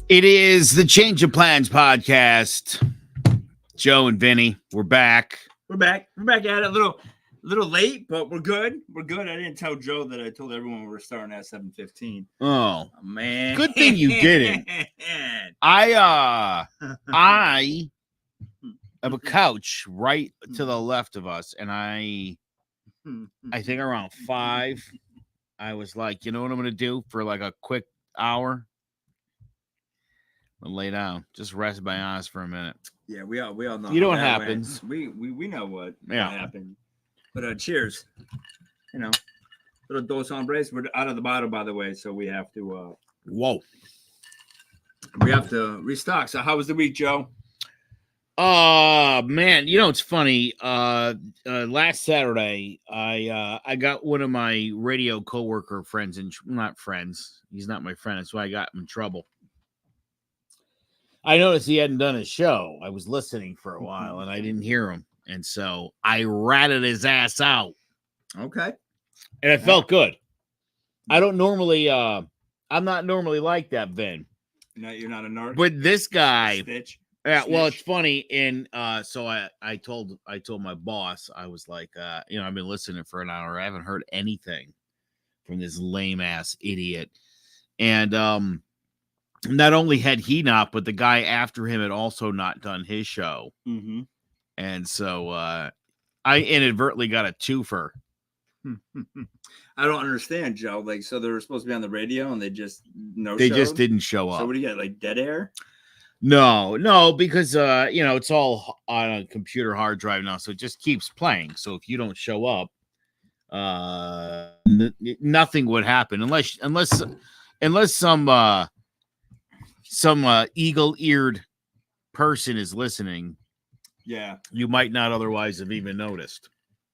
It is the Change of Plans podcast. Joe and Vinny, we're back. We're back. We're back at it. A little late, but we're good. We're good. I didn't tell Joe that I told everyone we were starting at 7:15. Oh, man. Good thing you didn't. I have a couch right to the left of us, and I think around 5, I was like, you know what I'm gonna do for like a quick hour? I'm gonna lay down, just rest my eyes for a minute. Yeah, we all know. You know what happens. We know what happened. But cheers. You know, little dos hombres. We're out of the bottle, by the way, so we have to. Whoa. We have to restock. So, how was the week, Joe? Man, you know it's funny. Last Saturday, I got one of my radio coworker friends, and not friends. He's not my friend. That's why I got him in trouble. I noticed he hadn't done his show. I was listening for a while, and I didn't hear him, and so I ratted his ass out. Okay, and it felt good. I don't normally. I'm not normally like that, Vin. No, you're not a narc. But this guy. Stitch. Yeah, well, it's funny, and so I told my boss, I was like, I've been listening for an hour. I haven't heard anything from this lame ass idiot, and not only had he not, but the guy after him had also not done his show, and so I inadvertently got a twofer. I don't understand, Joe. Like, so they were supposed to be on the radio, and they just just didn't show up. So what do you get? Like dead air? No, because it's all on a computer hard drive now, so it just keeps playing. So if you don't show up, nothing would happen unless some eagle-eared person is listening. Yeah, you might not otherwise have even noticed.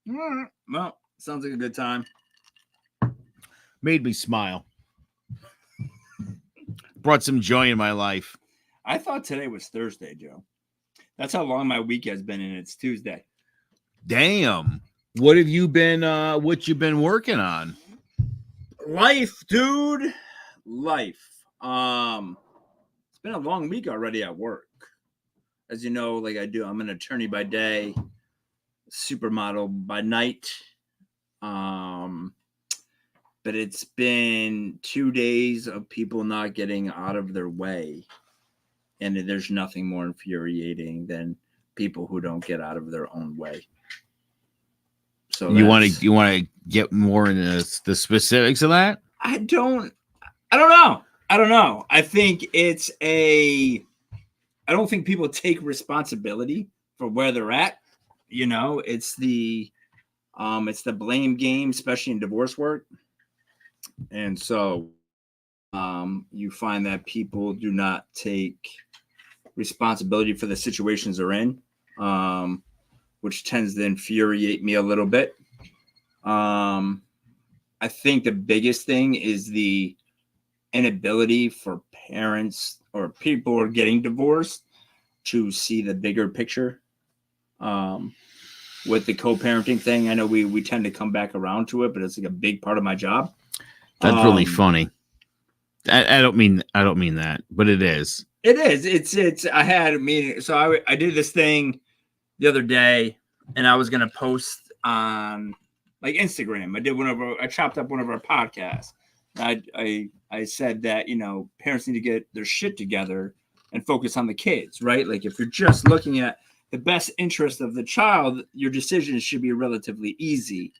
Well, sounds like a good time. Made me smile. Brought some joy in my life. I thought today was Thursday, Joe. That's how long my week has been, and it's Tuesday. Damn. What have you been working on? Life, dude. Life. It's been a long week already at work. As you know, like I'm an attorney by day, supermodel by night. But it's been 2 days of people not getting out of their way. And there's nothing more infuriating than people who don't get out of their own way. So you want to get more into the specifics of that? I don't know. I think I don't think people take responsibility for where they're at. It's the blame game, especially in divorce work. And so you find that people do not take responsibility for the situations they're in, which tends to infuriate me a little bit. I think the biggest thing is the inability for parents or people who are getting divorced to see the bigger picture. With the co-parenting thing, I know we tend to come back around to it, but it's like a big part of my job. That's really funny. I don't mean that, but it is. It is. It's. I had a meeting, so I did this thing the other day, and I was gonna post on like Instagram. I chopped up one of our podcasts. I said that parents need to get their shit together and focus on the kids, right? Like if you're just looking at the best interest of the child, your decisions should be relatively easy.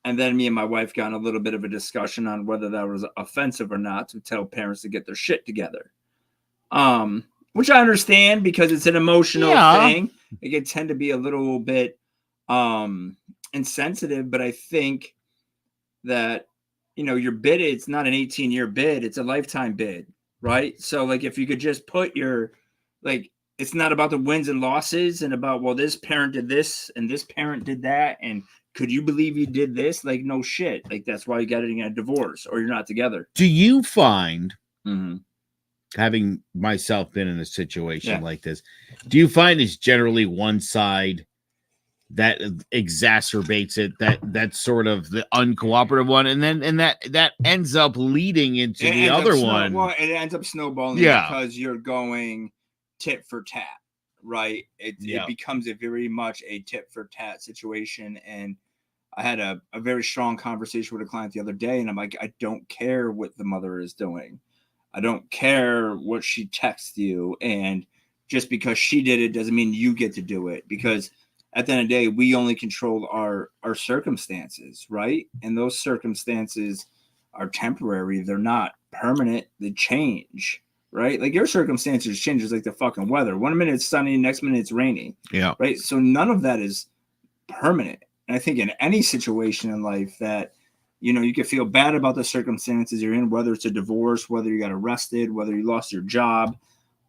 And then me and my wife got in a little bit of a discussion on whether that was offensive or not to tell parents to get their shit together. Which I understand because it's an emotional thing. It can tend to be a little bit insensitive, but I think that, your bid, it's not an 18-year bid. It's a lifetime bid, right? So like if you could just put it's not about the wins and losses and about, well, this parent did this and this parent did that. And could you believe you did this? Like, no shit. Like, that's why you got in a divorce or you're not together. Do you find, having myself been in a situation like this, do you find it's generally one side that exacerbates it. That's sort of the uncooperative one, and that ends up leading into the other one. Well, it ends up snowballing because you're going tit for tat, right? It becomes a very much a tit for tat situation. And I had a very strong conversation with a client the other day, and I'm like, I don't care what the mother is doing. I don't care what she texts you. And just because she did it doesn't mean you get to do it, because at the end of the day, we only control our circumstances, right? And those circumstances are temporary. They're not permanent. They change, right? Like your circumstances changes like the fucking weather. 1 minute it's sunny, next minute it's rainy. Yeah. Right. So none of that is permanent. And I think in any situation in life that, you know, you can feel bad about the circumstances you're in, whether it's a divorce, whether you got arrested, whether you lost your job.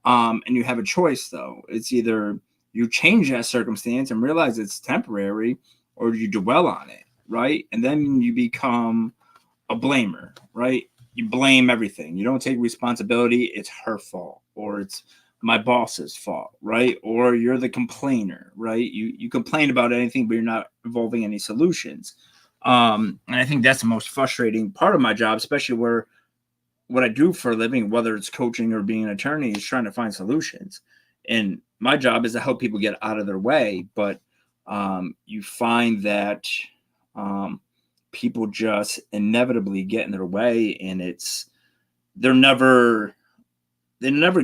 And you have a choice, though. It's either you change that circumstance and realize it's temporary, or you dwell on it, right? And then you become a blamer, right? You blame everything. You don't take responsibility. It's her fault, or it's my boss's fault, right? Or you're the complainer, right? You complain about anything, but you're not involving any solutions. And I think that's the most frustrating part of my job, especially where what I do for a living, whether it's coaching or being an attorney, is trying to find solutions. And my job is to help people get out of their way. But you find that people just inevitably get in their way, and they're never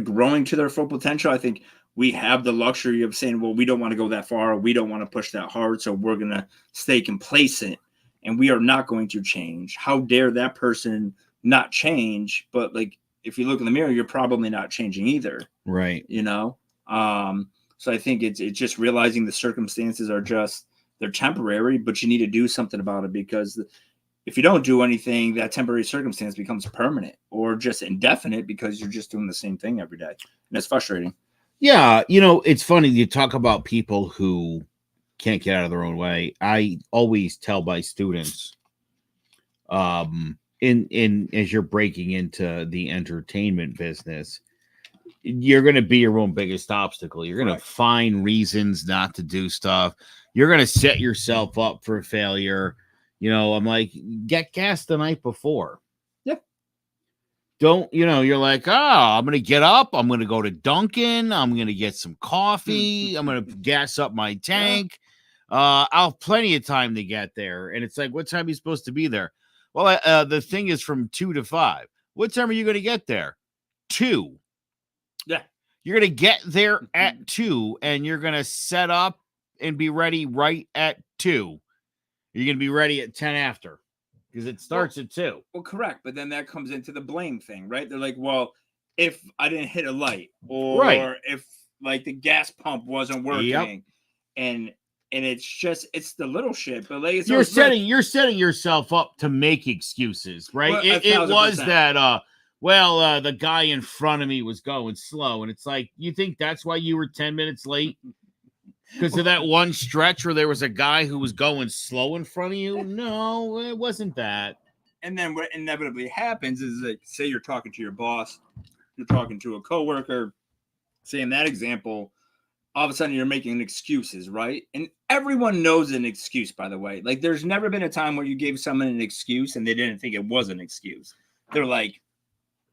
growing to their full potential. I think we have the luxury of saying, well, we don't want to go that far. We don't want to push that hard. So we're going to stay complacent, and we are not going to change. How dare that person not change? But like, if you look in the mirror, you're probably not changing either. Right. You know? So I think it's just realizing the circumstances are they're temporary, but you need to do something about it, because if you don't do anything, that temporary circumstance becomes permanent or just indefinite, because you're just doing the same thing every day. And it's frustrating. Yeah. You know, it's funny. You talk about people who can't get out of their own way. I always tell my students, in as you're breaking into the entertainment business, you're going to be your own biggest obstacle. You're going to find reasons not to do stuff. You're going to set yourself up for failure. You know, I'm like, get gas the night before. Yeah. Don't, you know, you're like, I'm going to get up. I'm going to go to Dunkin'. I'm going to get some coffee. I'm going to gas up my tank. I'll have plenty of time to get there. And it's like, what time are you supposed to be there? Well, the thing is from 2 to 5. What time are you going to get there? 2. Yeah. You're going to get there at 2, and you're going to set up and be ready right at 2. You're going to be ready at 10 after, because it starts at 2. Well, correct. But then that comes into the blame thing, right? They're like, well, if I didn't hit a light, or if like the gas pump wasn't working, and it's the little shit. But like, you're setting yourself up to make excuses, right? Well, it was that the guy in front of me was going slow, and it's like, you think that's why you were 10 minutes late? Because of that one stretch where there was a guy who was going slow in front of you? No, it wasn't that. And then what inevitably happens is, like, say you're talking to your boss, you're talking to a coworker, say in that example, all of a sudden you're making excuses, right? And everyone knows an excuse, by the way. Like, there's never been a time where you gave someone an excuse and they didn't think it was an excuse. They're like,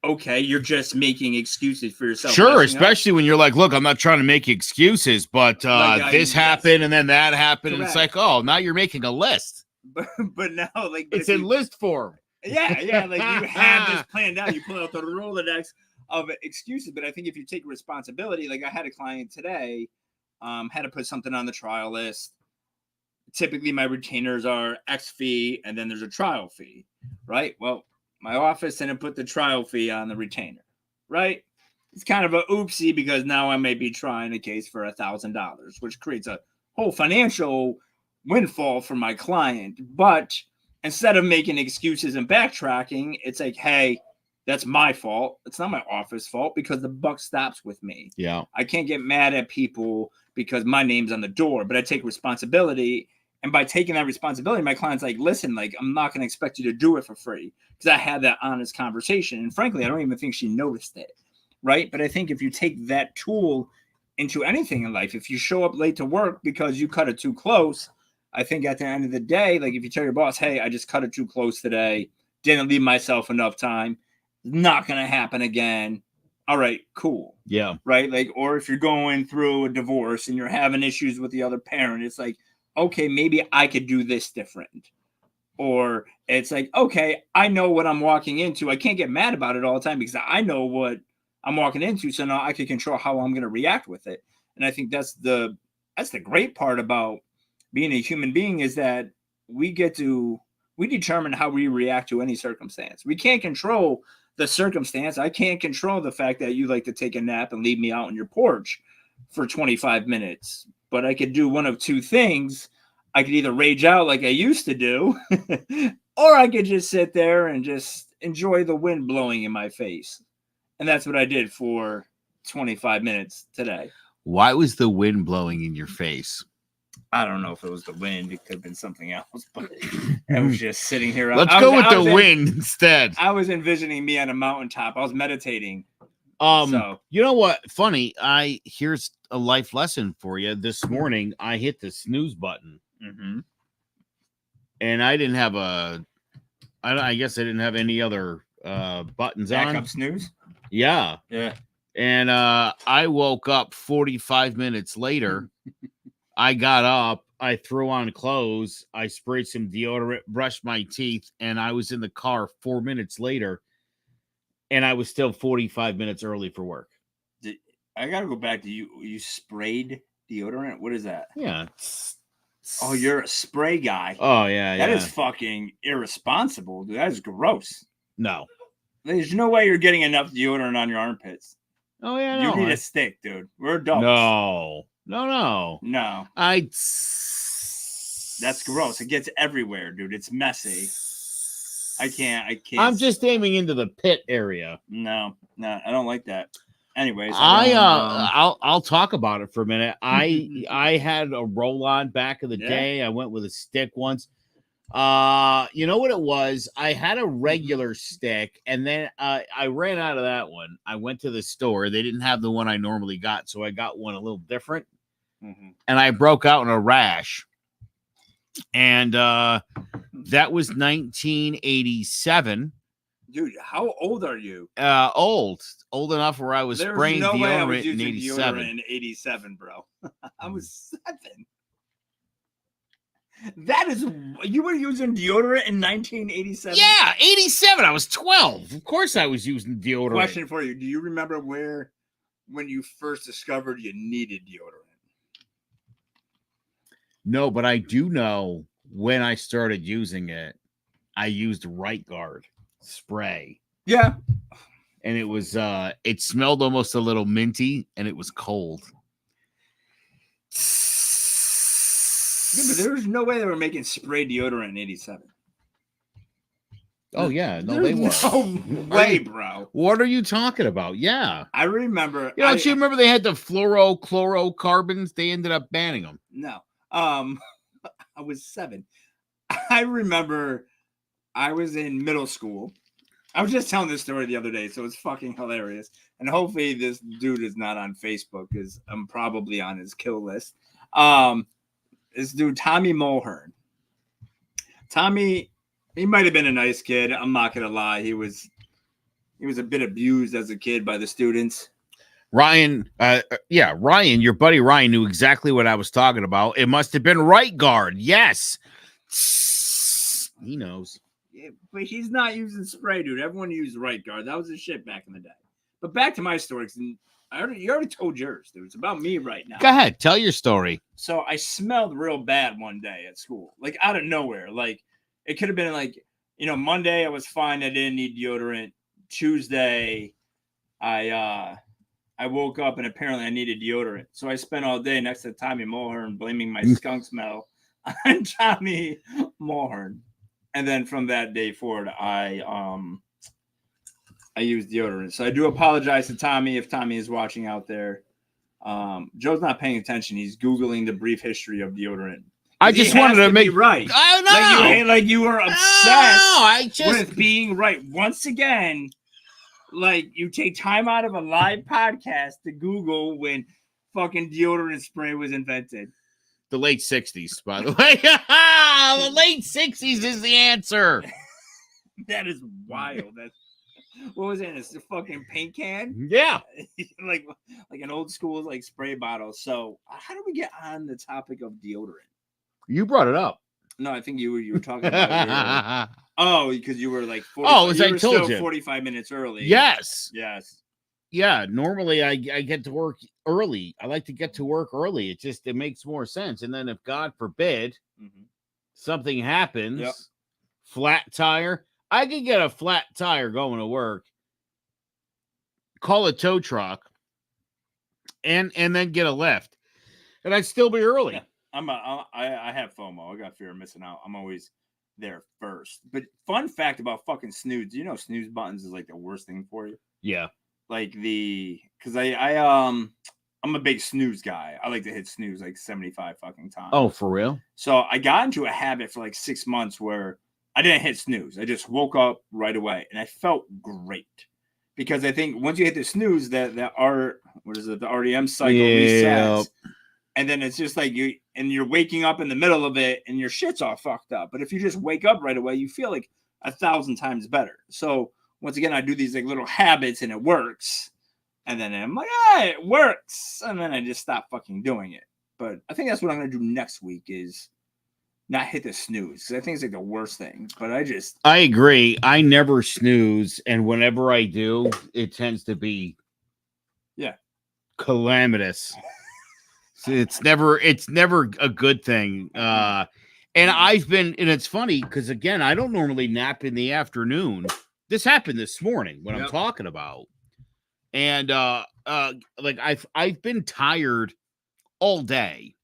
okay, you're just making excuses for yourself. Sure, especially when you're like, look, I'm not trying to make excuses, but this happened and then that happened. Correct. And it's like, oh, now you're making a list. But now, like, it's in list form. Yeah. Like, you have this planned out. You pull out the Rolodex of excuses. But I think if you take responsibility, like I had a client today, had to put something on the trial list. Typically, my retainers are X fee, and then there's a trial fee, right? Well, my office didn't put the trial fee on the retainer, right? It's kind of a oopsie, because now I may be trying a case for $1,000, which creates a whole financial windfall for my client. But instead of making excuses and backtracking, it's like, hey, that's my fault. It's not my office fault, because the buck stops with me. Yeah. I can't get mad at people because my name's on the door, but I take responsibility. And by taking that responsibility, my client's like, listen, like, I'm not going to expect you to do it for free, because I had that honest conversation. And frankly, I don't even think she noticed it. Right. But I think if you take that tool into anything in life. If you show up late to work because you cut it too close, I think at the end of the day, like if you tell your boss, hey, I just cut it too close today, didn't leave myself enough time, not going to happen again. All right, cool. Yeah. Right. Like, or if you're going through a divorce and you're having issues with the other parent, it's like, okay, maybe I could do this different. Or it's like, okay, I know what I'm walking into. I can't get mad about it all the time because I know what I'm walking into. So now I can control how I'm going to react with it. And I think that's the great part about being a human being, is that we determine how we react to any circumstance. We can't control the circumstance. I can't control the fact that you like to take a nap and leave me out on your porch for 25 minutes. But I could do one of two things. I could either rage out like I used to do, or I could just sit there and just enjoy the wind blowing in my face. And that's what I did for 25 minutes today. Why was the wind blowing in your face? I don't know if it was the wind. It could have been something else, but I was just sitting here. Let's go with the wind instead. I was envisioning me on a mountaintop. I was meditating. You know what? Funny. Here's a life lesson for you. This morning, I hit the snooze button, and I didn't have I guess I didn't have any other buttons on. Backup snooze. Yeah. And I woke up 45 minutes later. I got up, I threw on clothes, I sprayed some deodorant, brushed my teeth, and I was in the car 4 minutes later, and I was still 45 minutes early for work. I got to go back to you. You sprayed deodorant? What is that? Yeah. Oh, you're a spray guy. Oh, yeah, That is fucking irresponsible, dude. That is gross. No. There's no way you're getting enough deodorant on your armpits. Oh, yeah, You need a stick, dude. We're adults. No. That's gross. It gets everywhere, dude. It's messy. I can't. I'm just aiming into the pit area. No, I don't like that. Anyways, I'll talk about it for a minute. I had a roll-on back in the day. I went with a stick once. You know what it was? I had a regular stick, and then I ran out of that one. I went to the store. They didn't have the one I normally got, so I got one a little different. And I broke out in a rash. And that was 1987. Dude, how old are you? Old enough where I was spraying deodorant in 87. In 87, bro. I was 7. That is, you were using deodorant in 1987? Yeah, 87. I was 12. Of course I was using deodorant. Question for you. Do you remember when you first discovered you needed deodorant? No, but I do know when I started using it, I used Right Guard spray. Yeah. And it was, it smelled almost a little minty, and it was cold. Yeah, but there was no way they were making spray deodorant in 87. Oh, yeah. No, they were. No way, bro. What are you talking about? Yeah. I remember. Don't you remember they had the fluorocarbons? They ended up banning them. No. I was 7. I remember I was in middle school. I was just telling this story the other day, so it's fucking hilarious. And hopefully this dude is not on Facebook, because I'm probably on his kill list. This dude, Tommy Mulhern. Tommy, he might have been a nice kid. I'm not gonna lie. He was a bit abused as a kid by the students. Ryan, Ryan, your buddy Ryan knew exactly what I was talking about. It must have been Right Guard. Yes. He knows. Yeah, but he's not using spray, dude. Everyone used Right Guard. That was the shit back in the day. But back to my story. You already told yours, dude. It's about me right now. Go ahead. Tell your story. So I smelled real bad one day at school. Like out of nowhere. Like it could have been like, Monday I was fine. I didn't need deodorant. Tuesday, I woke up and apparently I needed deodorant. So I spent all day next to Tommy Mulhern blaming my skunk smell on Tommy Mulhern. And then from that day forward, I used deodorant. So I do apologize to Tommy if Tommy is watching out there. Joe's not paying attention. He's Googling the brief history of deodorant. I just wanted to make right. I know. Like you were obsessed with being right. Once again, like you take time out of a live podcast to Google when fucking deodorant spray was invented? The late 60s, by the way. The late 60s is the answer. That is wild. What was it? It's a fucking paint can? Yeah. like an old school like spray bottle. So how do we get on the topic of deodorant? You brought it up. No, I think you were talking about because you were like 40, as I told you, 45 minutes early. Yes. Yeah. Normally I get to work early. I like to get to work early. It makes more sense. And then if God forbid something happens, flat tire, I could get a flat tire going to work, call a tow truck, and then get a lift, and I'd still be early. Yeah. I have FOMO. I got fear of missing out. I'm always there first. But fun fact about fucking snooze. Do you know snooze buttons is like the worst thing for you? Yeah. Like because I'm a big snooze guy. I like to hit snooze like 75 fucking times. Oh, for real? So I got into a habit for like 6 months where I didn't hit snooze. I just woke up right away and I felt great. Because I think once you hit the snooze, the REM cycle resets. And then it's just like you're waking up in the middle of it and your shit's all fucked up. But if you just wake up right away, you feel like 1,000 times better. So once again, I do these like little habits and it works. And then I'm like, it works. And then I just stop fucking doing it. But I think that's what I'm going to do next week is not hit the snooze. Because I think it's like the worst thing. But I agree. I never snooze. And whenever I do, it tends to be calamitous. It's never a good thing. And it's funny because again, I don't normally nap in the afternoon. This happened this morning when I'm talking about. And like I've been tired all day.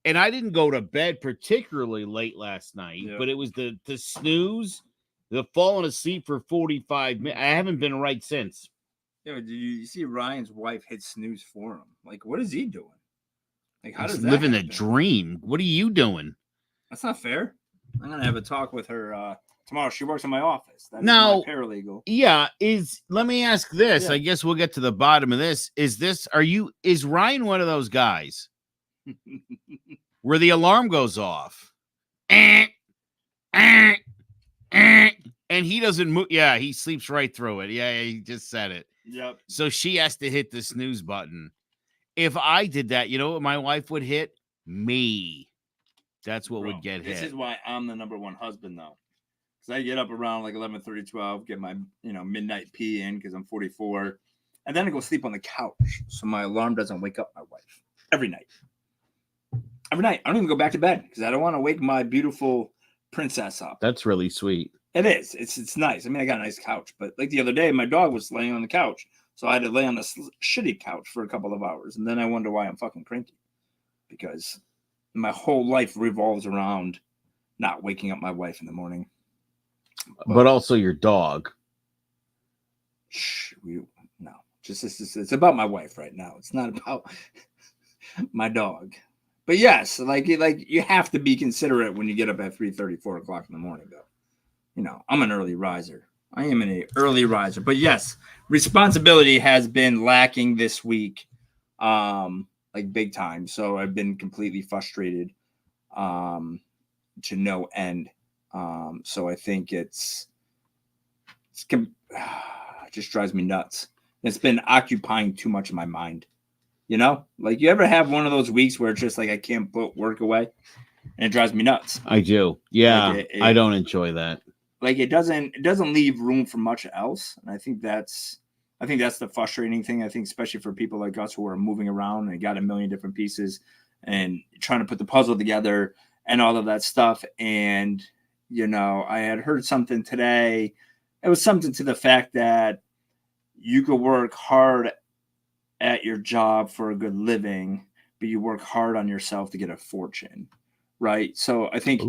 And I didn't go to bed particularly late last night, but it was the snooze, the falling asleep for 45 minutes. I haven't been right since. Yeah, did you see Ryan's wife hit snooze for him? Like, what is he doing? Like, how does that living happen? a dream? What are you doing? That's not fair. I'm gonna have a talk with her tomorrow. She works in my office. That's my paralegal. Yeah, let me ask this. Yeah. I guess we'll get to the bottom of this. Is Ryan one of those guys where the alarm goes off? And he doesn't move. Yeah, he sleeps right through it. Yeah, he just said it. Yep. So she has to hit the snooze button. If I did that, you know what my wife would hit? Me. That's what would get hit. This is why I'm the number one husband, though. Because I get up around like 11:30, 12, get my midnight pee in because I'm 44. And then I go sleep on the couch so my alarm doesn't wake up my wife. Every night. Every night. I don't even go back to bed because I don't want to wake my beautiful princess up. That's really sweet. It is. It's nice. I mean, I got a nice couch. But like the other day, my dog was laying on the couch. So I had to lay on this shitty couch for a couple of hours. And then I wonder why I'm fucking cranky. Because my whole life revolves around not waking up my wife in the morning. But also your dog. No. It's about my wife right now. It's not about my dog. But yes, like you have to be considerate when you get up at 3:30, 4 o'clock in the morning, though. I'm an early riser. I am an early riser. But yes, responsibility has been lacking this week, like big time. So I've been completely frustrated to no end. So I think it just drives me nuts. It's been occupying too much of my mind. Like you ever have one of those weeks where it's just like I can't put work away and it drives me nuts. I do. Yeah. I don't enjoy that. Like it doesn't leave room for much else. And I think that's the frustrating thing. I think especially for people like us who are moving around and got a million different pieces and trying to put the puzzle together and all of that stuff. And, I had heard something today. It was something to the fact that you could work hard at your job for a good living, but you work hard on yourself to get a fortune. Right. So I think,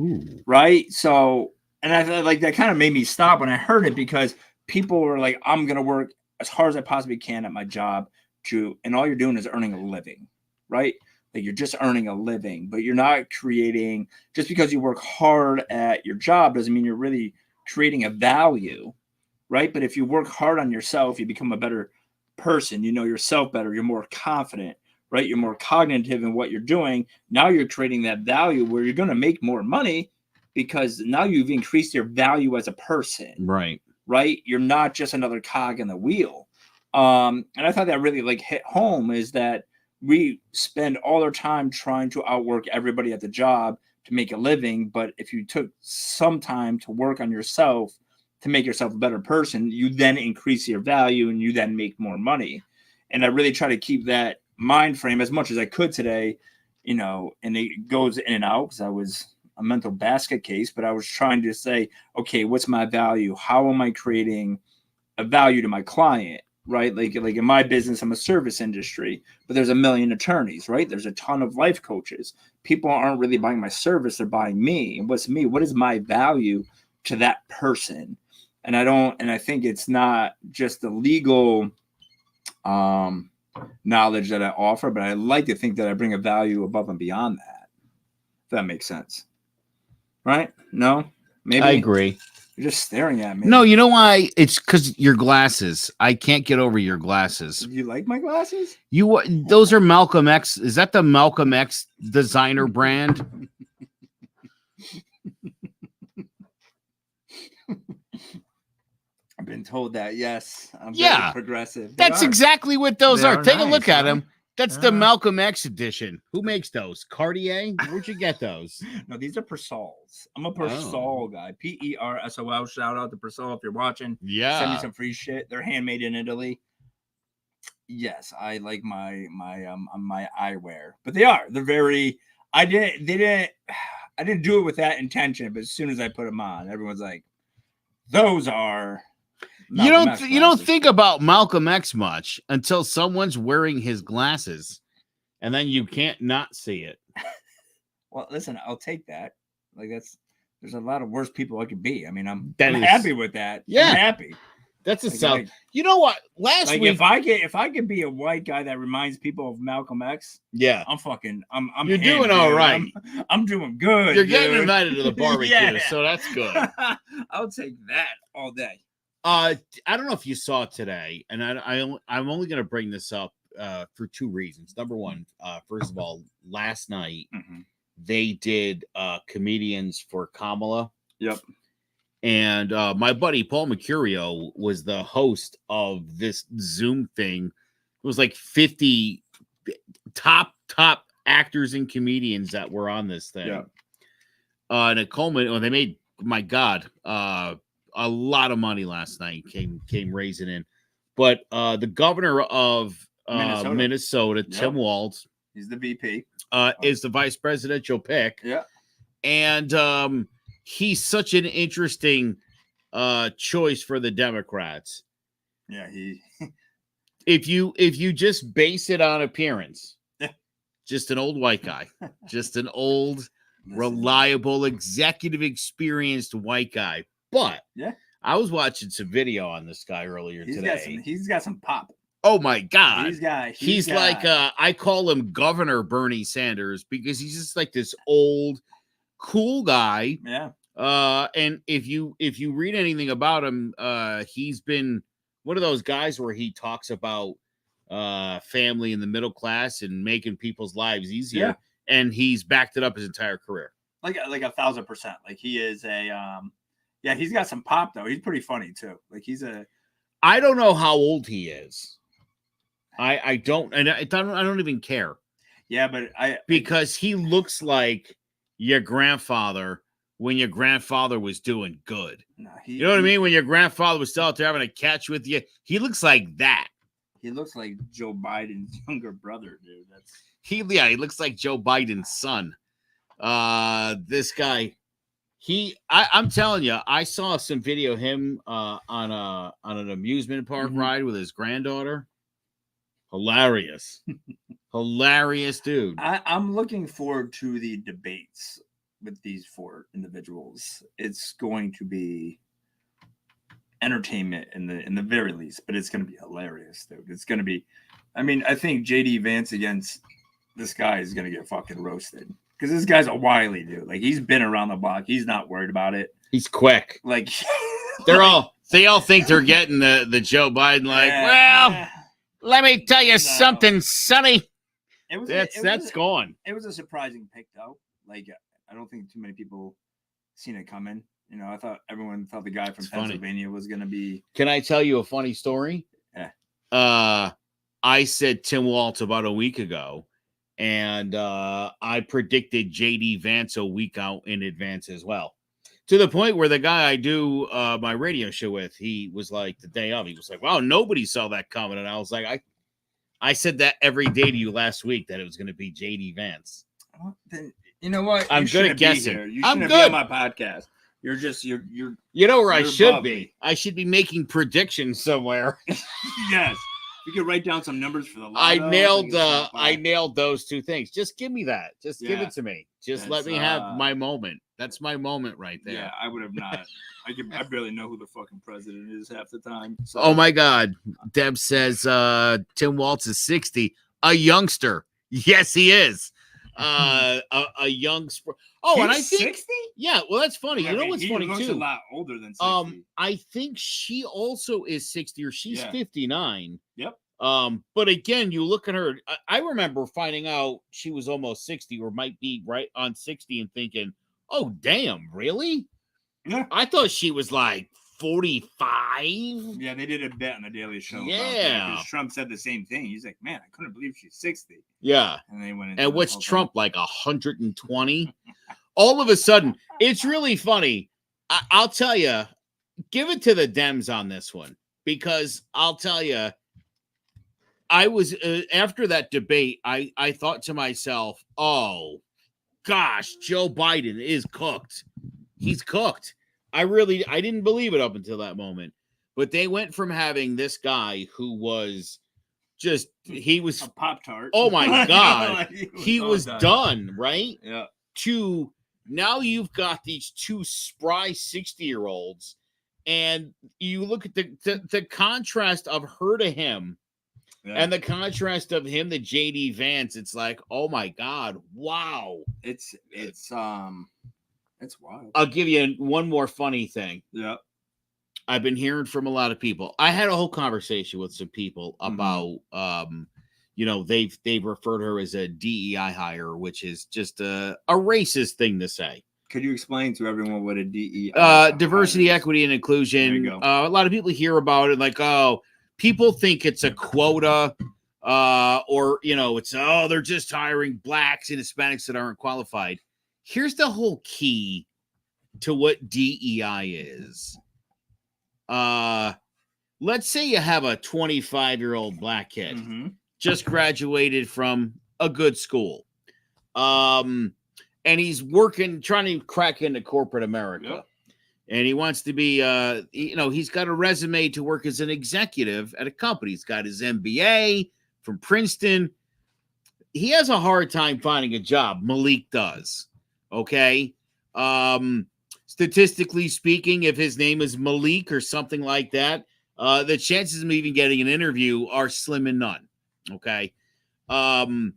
right. So, and I felt like that kind of made me stop when I heard it because people were like, I'm going to work as hard as I possibly can at my job and all you're doing is earning a living. Right. Like you're just earning a living, but you're not creating, just because you work hard at your job doesn't mean you're really creating a value. Right. But if you work hard on yourself, you become a better person, yourself better, you're more confident, right? You're more cognitive in what you're doing. Now you're creating that value where you're going to make more money because now you've increased your value as a person. Right. Right? You're not just another cog in the wheel. And I thought that really like hit home is that we spend all our time trying to outwork everybody at the job to make a living. But if you took some time to work on yourself to make yourself a better person, you then increase your value and you then make more money. And I really try to keep that mind frame as much as I could today, you know, and it goes in and out because I was a mental basket case, but I was trying to say, okay, what's my value? How am I creating a value to my client? Right? Like in my business, I'm a service industry, but there's a million attorneys, right? There's a ton of life coaches. People aren't really buying my service, they're buying me. And what's me? What is my value to that person? And I think it's not just the legal knowledge that I offer, but I like to think that I bring a value above and beyond that. If that makes sense. Right? No? Maybe I agree. You're just staring at me. No, you know why? It's because your glasses. I can't get over your glasses. You like my glasses? Those are Malcolm X. Is that the Malcolm X designer brand? I've been told that. Yes, I'm Yeah, very progressive. That's exactly what those They are. are Take a nice, look at huh? them. That's the Malcolm X edition. Who makes those? Cartier? Where'd you get those? No, these are Persols. I'm a Persol guy. Persol. Shout out to Persol if you're watching. Yeah. Send me some free shit. They're handmade in Italy. Yes, I like my eyewear, but they're very. I didn't do it with that intention, but as soon as I put them on, everyone's like, "Those are." You don't think about Malcolm X much until someone's wearing his glasses, and then you can't not see it. Well, listen, I'll take that. Like there's a lot of worse people I could be. I mean, I'm happy with that. Yeah, I'm happy. That's a self. You know what? Last week, if I could be a white guy that reminds people of Malcolm X, yeah, I'm You're doing all right. I'm doing good. You're getting invited to the barbecue, so that's good. I'll take that all day. I don't know if you saw it today, and I'm only going to bring this up for two reasons. Number one, first of all, last night they did comedians for Kamala. Yep. And my buddy Paul Mercurio was the host of this Zoom thing. It was like 50 top actors and comedians that were on this thing. Yeah. And it culminated. They made, my God, a lot of money last night. Came raising in, but the governor of Minnesota, Tim Walz, he's the VP. Is the vice presidential pick. Yeah. And he's such an interesting choice for the Democrats. Yeah, if you just base it on appearance, just an old white guy, just an old, reliable, executive experienced white guy. But yeah, I was watching some video on this guy earlier today. He's got some pop. Oh my God. He's like I call him Governor Bernie Sanders because he's just like this old cool guy. Yeah. And if you read anything about him, he's been one of those guys where he talks about family in the middle class and making people's lives easier. Yeah. And he's backed it up his entire career. Like 1,000%. Like he is a yeah, he's got some pop though. He's pretty funny too. Like I don't know how old he is. I don't even care. Yeah, but because he looks like your grandfather when your grandfather was doing good. No, you know what I mean? When your grandfather was still out there having a catch with you, he looks like that. He looks like Joe Biden's younger brother, dude. He looks like Joe Biden's son. This guy, I'm telling you, I saw some video of him on an amusement park ride with his granddaughter. Hilarious. Hilarious dude. I'm looking forward to the debates with these four individuals. It's going to be entertainment in the very least, but it's going to be hilarious, dude. It's going to be, I mean, I think JD Vance against this guy is going to get fucking roasted because this guy's a wily dude. Like he's been around the block. He's not worried about it. He's quick. Like they all think they're getting the Joe Biden. Like, well, let me tell you something, Sonny. That's gone. It was a surprising pick, though. Like, I don't think too many people seen it coming. You know, I thought everyone thought the guy from Pennsylvania was going to be. Can I tell you a funny story? Yeah. I said Tim Walz about a week ago, and I predicted JD Vance a week out in advance as well. To the point where the guy I do my radio show with, he was like, the day of, he was like, wow, nobody saw that coming. And I was like, I said that every day to you last week that it was going to be JD Vance. Well, then, you know what? I'm good at guessing. You shouldn't be on my podcast. You're just you're. You know where I should be? I should be making predictions somewhere. Yes, you could write down some numbers for the. I nailed those two things. Just give me that. Just give it to me. Just let me have my moment. That's my moment right there. Yeah, I would have not. I barely know who the fucking president is half the time. So. Oh my God, Deb says Tim Walz is 60, a youngster. Yes, he is. A young. Oh, and I think 60. Yeah, well, that's funny. You know what's funny looks too? A lot older than 60. I think she also is 60, or she's 59. Yep. But again, you look at her. I remember finding out she was almost 60, or might be right on 60, and thinking, "Oh, damn, really?" Yeah. I thought she was like 45. Yeah, they did a bet on the Daily Show. Yeah, because Trump said the same thing. He's like, "Man, I couldn't believe she's 60." Yeah, and they went. And what's Trump like 120? All of a sudden, it's really funny. I'll tell you, give it to the Dems on this one, because I'll tell you, I was after that debate, I thought to myself, oh gosh, Joe Biden is cooked. He's cooked. I didn't believe it up until that moment. But they went from having this guy who was he was a Pop-Tart. Oh my God. He was done, right? Yeah. To now you've got these two spry 60-year-olds, and you look at the contrast of her to him. Yeah. And the contrast of him to JD Vance, it's like, oh my God, wow. It's wild. I'll give you one more funny thing. Yeah. I've been hearing from a lot of people. I had a whole conversation with some people about they've referred her as a DEI hire, which is just a racist thing to say. Could you explain to everyone what a DEI diversity, equity, and inclusion. There you go. A lot of people hear about it like, oh, people think it's a quota, or it's they're just hiring blacks and Hispanics that aren't qualified. Here's the whole key to what DEI is. Let's say you have a 25-year-old black kid, just graduated from a good school, and he's trying to crack into corporate America. Yep. And he wants to be, he's got a resume to work as an executive at a company. He's got his MBA from Princeton. He has a hard time finding a job. Malik does. Okay. Statistically speaking, if his name is Malik or something like that, the chances of him even getting an interview are slim and none. Okay. All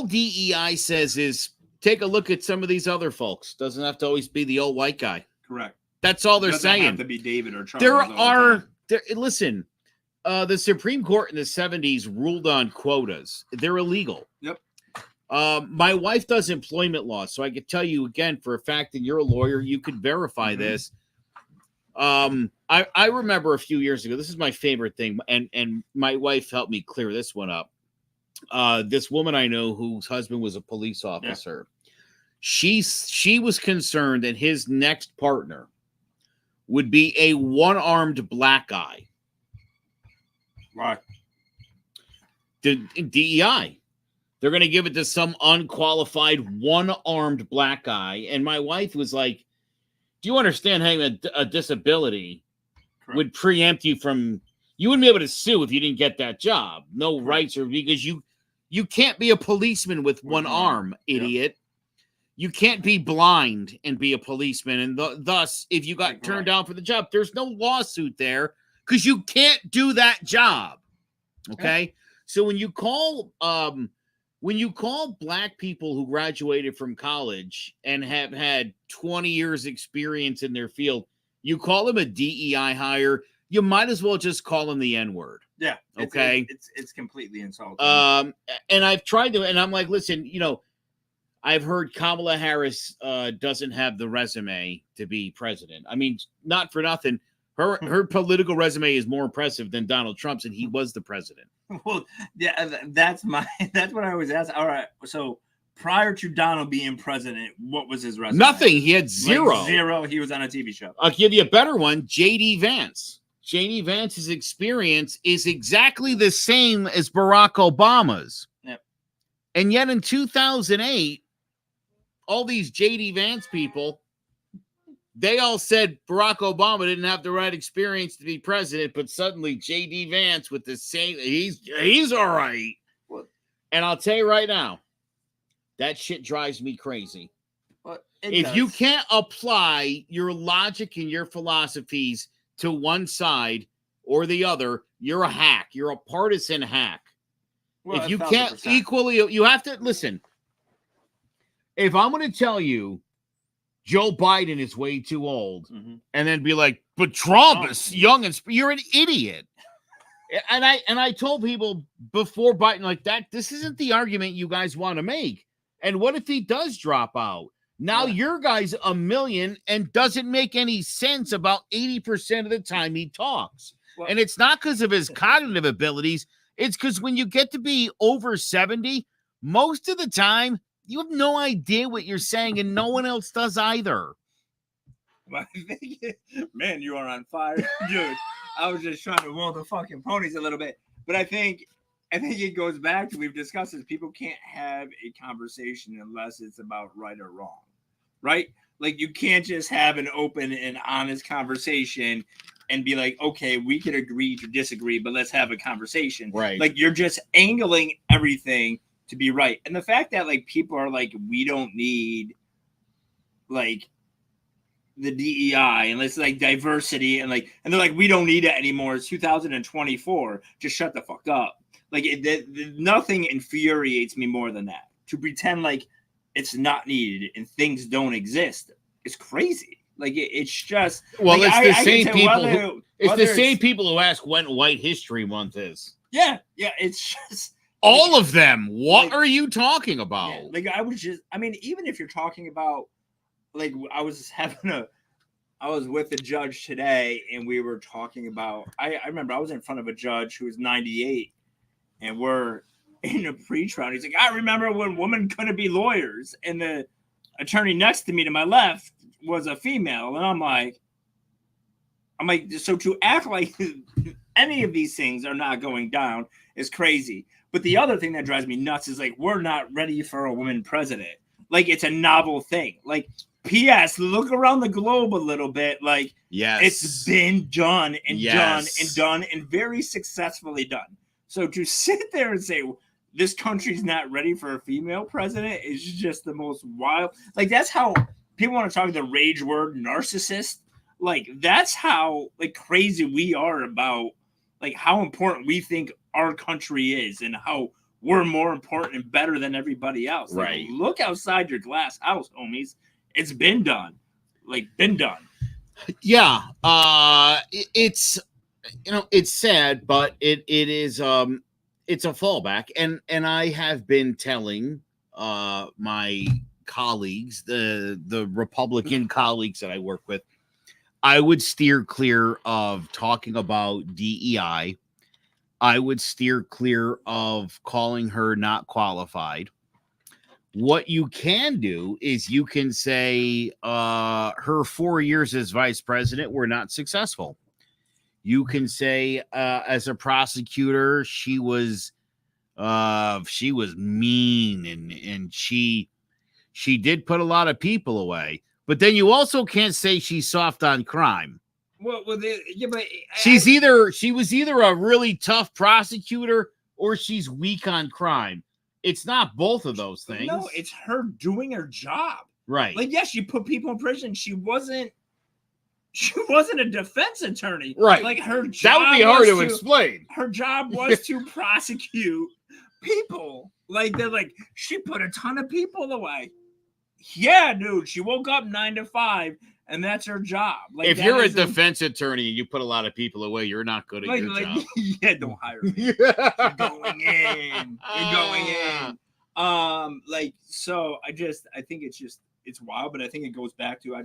DEI says is, take a look at some of these other folks. Doesn't have to always be the old white guy. Correct. That's all they're saying. Have to be David or Charles. Listen, the Supreme Court in the 70s ruled on quotas. They're illegal. Yep. My wife does employment law, so I could tell you again for a fact, and you're a lawyer, you could verify this. I remember a few years ago, this is my favorite thing, and my wife helped me clear this one up. This woman I know whose husband was a police officer. Yeah. She was concerned that his next partner would be a one-armed black guy. Right. The DEI. They're going to give it to some unqualified one-armed black guy. And my wife was like, do you understand having a disability would preempt you from, you wouldn't be able to sue if you didn't get that job. No rights, or because you can't be a policeman with one arm, idiot. Yep. You can't be blind and be a policeman. And thus, if you got turned down for the job, there's no lawsuit there because you can't do that job. Okay. Yep. So when you call black people who graduated from college and have had 20 years experience in their field, you call them a DEI hire, you might as well just call them the N-word. Yeah. Okay. It's completely insulting. And I've tried to, and I'm like, listen, I've heard Kamala Harris doesn't have the resume to be president. I mean, not for nothing. Her political resume is more impressive than Donald Trump's, and he was the president. Well, yeah, that's what I always ask. All right, so prior to Donald being president, what was his resume? Nothing. He had zero. Like zero. He was on a TV show. I'll give you a better one. J.D. Vance. J.D. Vance's experience is exactly the same as Barack Obama's. Yep. And yet in 2008, all these J.D. Vance people, they all said Barack Obama didn't have the right experience to be president, but suddenly J.D. Vance with the same, he's all right. Well, and I'll tell you right now, that shit drives me crazy. Well, if you can't apply your logic and your philosophies to one side or the other, you're a hack. You're a partisan hack. Well, if you 1,000%. can't equally, you have to listen. If I'm going to tell you Joe Biden is way too old, and then be like, but Trump is young and you're an idiot. And I told people before Biden like that, this isn't the argument you guys want to make. And what if he does drop out? Now your guy's a million and doesn't make any sense about 80% of the time he talks. Well, and it's not because of his cognitive abilities. It's because when you get to be over 70, most of the time, you have no idea what you're saying, and no one else does either. Well, man, you are on fire, dude. I was just trying to roll the fucking ponies a little bit. But I think it goes back to, we've discussed this, people can't have a conversation unless it's about right or wrong, right? Like, you can't just have an open and honest conversation and be like, okay, we could agree to disagree, but let's have a conversation. Right. Like, you're just angling everything to be right. And the fact that, like, people are like, we don't need, like, the DEI and it's like diversity and they're like, we don't need it anymore. It's 2024. Just shut the fuck up. Like, nothing infuriates me more than that. To pretend like it's not needed and things don't exist is crazy. Like, it's just, well, like, it's the same people. It's the same people who ask when White History Month is. Yeah, it's just all of them. What are you talking about? Yeah, like, I mean, even if you're talking about, like, I was with a judge today and we were talking about, I remember I was in front of a judge who was 98 and we're in a pre-trial. He's like, I remember when women couldn't be lawyers, and the attorney next to me to my left was a female. And I'm like, so to act like any of these things are not going down is crazy. But the other thing that drives me nuts is, like, we're not ready for a woman president. Like, it's a novel thing. Like, P.S. Look around the globe a little bit. Like, yes, it's been done and done and very successfully done. So to sit there and say this country's not ready for a female president is just the most wild. Like, that's how people want to talk the rage word narcissist. Like, that's how, like, crazy we are about, like, how important we think our country is and how we're more important and better than everybody else. Like, right. Look outside your glass house, homies. It's been done. Like, been done. Yeah. It's, it's sad, but it is, it's a fallback. And I have been telling my colleagues, the Republican colleagues that I work with, I would steer clear of talking about DEI. I would steer clear of calling her not qualified. What you can do is you can say her 4 years as vice president were not successful. You can say as a prosecutor, she was mean and she did put a lot of people away. But then you also can't say she's soft on crime. Well, yeah, but she was either a really tough prosecutor or she's weak on crime. It's not both of those things. No, it's her doing her job. Right. Like, yes, she put people in prison. She wasn't a defense attorney. Right. Like, her job, that would be hard to explain. Her job was to prosecute people. Like, they're like, she put a ton of people away. Yeah, dude. She woke up 9 to 5 and that's her job. Like, if you're a defense attorney and you put a lot of people away, you're not good at your job. Yeah, don't hire me. You're going in. You're going in. Like, so I think it's wild, but I think it goes back to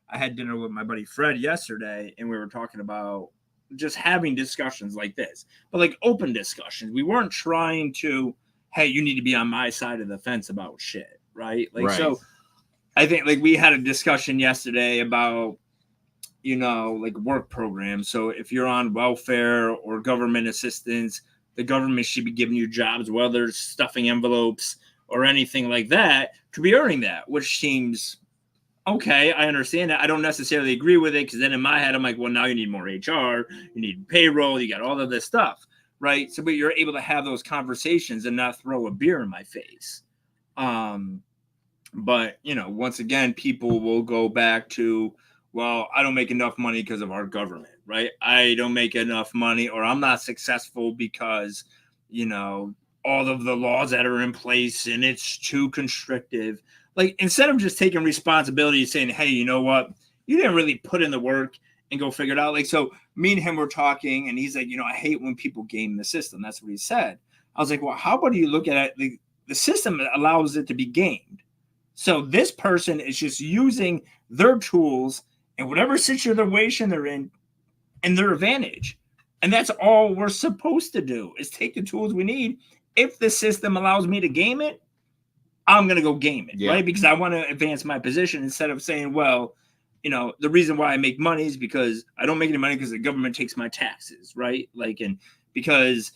I had dinner with my buddy Fred yesterday, and we were talking about just having discussions like this, but like open discussions. We weren't trying to, hey, you need to be on my side of the fence about shit, right? Like, right. So I think like we had a discussion yesterday about, like work programs. So if you're on welfare or government assistance, the government should be giving you jobs, whether it's stuffing envelopes or anything like that, to be earning that, which seems okay. I understand that. I don't necessarily agree with it, because then in my head, I'm like, well, now you need more HR, you need payroll, you got all of this stuff, right? So, but you're able to have those conversations and not throw a beer in my face. But, once again, people will go back to, well, I don't make enough money because of our government, right? I don't make enough money, or I'm not successful because, all of the laws that are in place and it's too constrictive. Like, instead of just taking responsibility and saying, hey, you know what? You didn't really put in the work and go figure it out. Like, so me and him were talking, and he's like, I hate when people game the system. That's what he said. I was like, well, how about you look at it? The system allows it to be gamed. So this person is just using their tools in whatever situation they're in their advantage. And that's all we're supposed to do, is take the tools we need. If the system allows me to game it, I'm going to go game it, right? Because I want to advance my position, instead of saying, well, the reason why I make money is because I don't make any money because the government takes my taxes, right? Like, and because,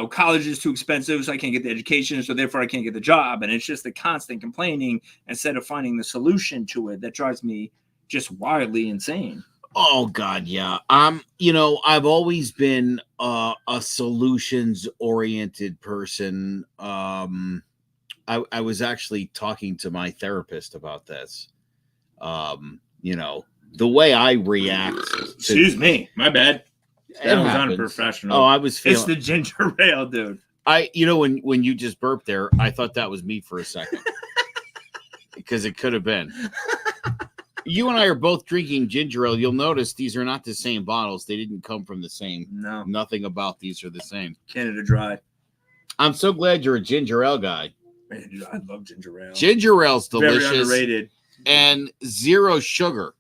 college is too expensive, so I can't get the education, so therefore I can't get the job. And it's just the constant complaining instead of finding the solution to it that drives me just wildly insane. Oh God, yeah. I've always been a solutions-oriented person. I was actually talking to my therapist about this. The way I react. Excuse me, my bad. That was unprofessional. Oh, I was feeling. It's the ginger ale, dude. When you just burped there, I thought that was me for a second, because it could have been. You and I are both drinking ginger ale. You'll notice these are not the same bottles. They didn't come from the same. No, nothing about these are the same. Canada Dry. I'm so glad you're a ginger ale guy. Man, dude, I love ginger ale. Ginger ale's delicious. Very underrated. And zero sugar.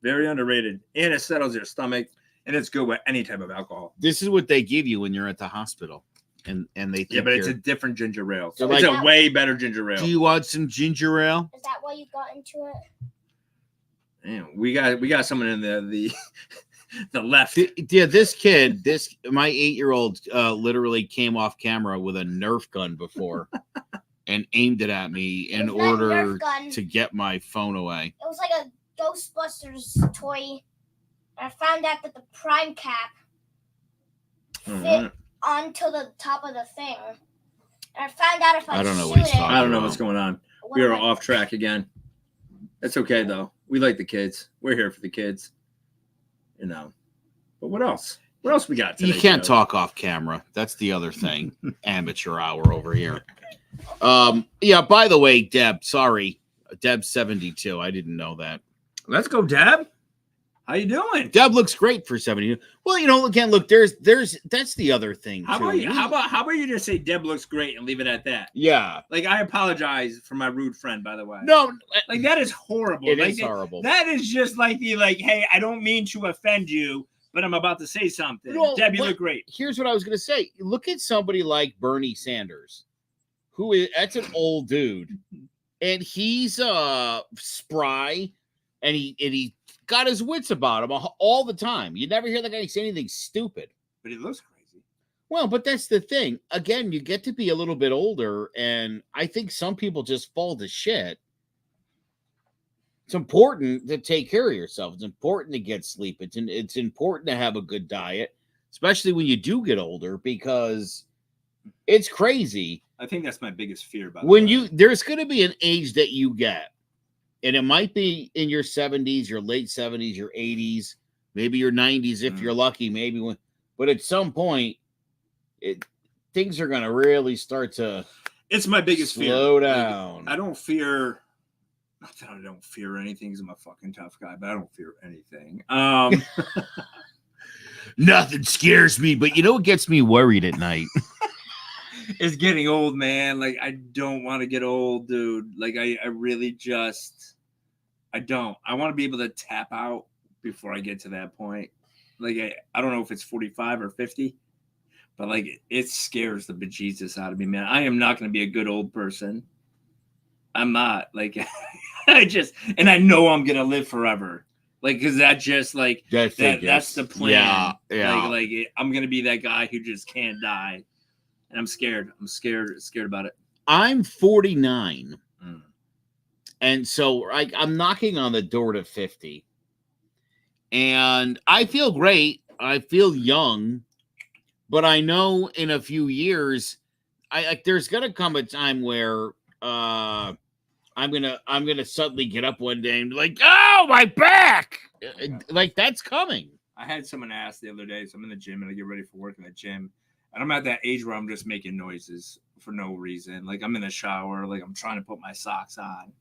Very underrated. And it settles your stomach. And it's good with any type of alcohol. This is what they give you when you're at the hospital. And they think but it's a different ginger ale. So it's a way better ginger ale. Do you want some ginger ale? Is that why you got into it? Man, we got someone in the left. This kid, my 8-year-old literally came off camera with a Nerf gun before and aimed it at me in order to get my phone away. It was like a Ghostbusters toy. I found out that the prime cap fit onto the top of the thing. And I found out if I don't know what he's talking I don't know what's going on. We are off track again. It's okay, though. We like the kids. We're here for the kids. But what else? What else we got today? You can't talk off camera. That's the other thing. Amateur hour over here. Yeah, by the way, Deb, sorry. Deb's 72. I didn't know that. Let's go, Deb. How you doing? Deb looks great for 72. Well, again, look, there's that's the other thing. How about you just say Deb looks great and leave it at that? Yeah. Like, I apologize for my rude friend, by the way. No, like, that is horrible. It is horrible. That is just like hey, I don't mean to offend you, but I'm about to say something. Well, Deb, you look great. Here's what I was going to say. Look at somebody like Bernie Sanders, that's an old dude, and he's spry, and he got his wits about him all the time. You never hear the guy say anything stupid. But he looks crazy. Well, but that's the thing. Again, you get to be a little bit older, and I think some people just fall to shit. It's important to take care of yourself. It's important to get sleep. It's important to have a good diet, especially when you do get older, because it's crazy. I think that's my biggest fear. There's going to be an age that you get, and it might be in your 70s, your late 70s, your 80s, maybe your 90s if you're lucky, but at some point, things are going to really start to. It's my biggest fear. Slow down. I don't fear Not that I don't fear anything, because I'm a fucking tough guy, but I don't fear anything. Nothing scares me, but you know what gets me worried at night? It's getting old, man. Like, I don't want to get old, dude. Like, I really just, I don't. I want to be able to tap out before I get to that point. Like, I don't know if it's 45 or 50, but like, it scares the bejesus out of me, man. I am not going to be a good old person. I'm not. Like, and I know I'm going to live forever. Like, because that just, like, that's the plan. Yeah. Like, I'm going to be that guy who just can't die. And I'm scared. I'm scared about it. I'm 49. And so I'm knocking on the door to 50. And I feel great. I feel young. But I know in a few years, there's gonna come a time where I'm gonna suddenly get up one day and be like, oh, my back. Like, that's coming. I had someone ask the other day, so I'm in the gym and I get ready for work in the gym. And I'm at that age where I'm just making noises for no reason. Like, I'm in the shower, like I'm trying to put my socks on.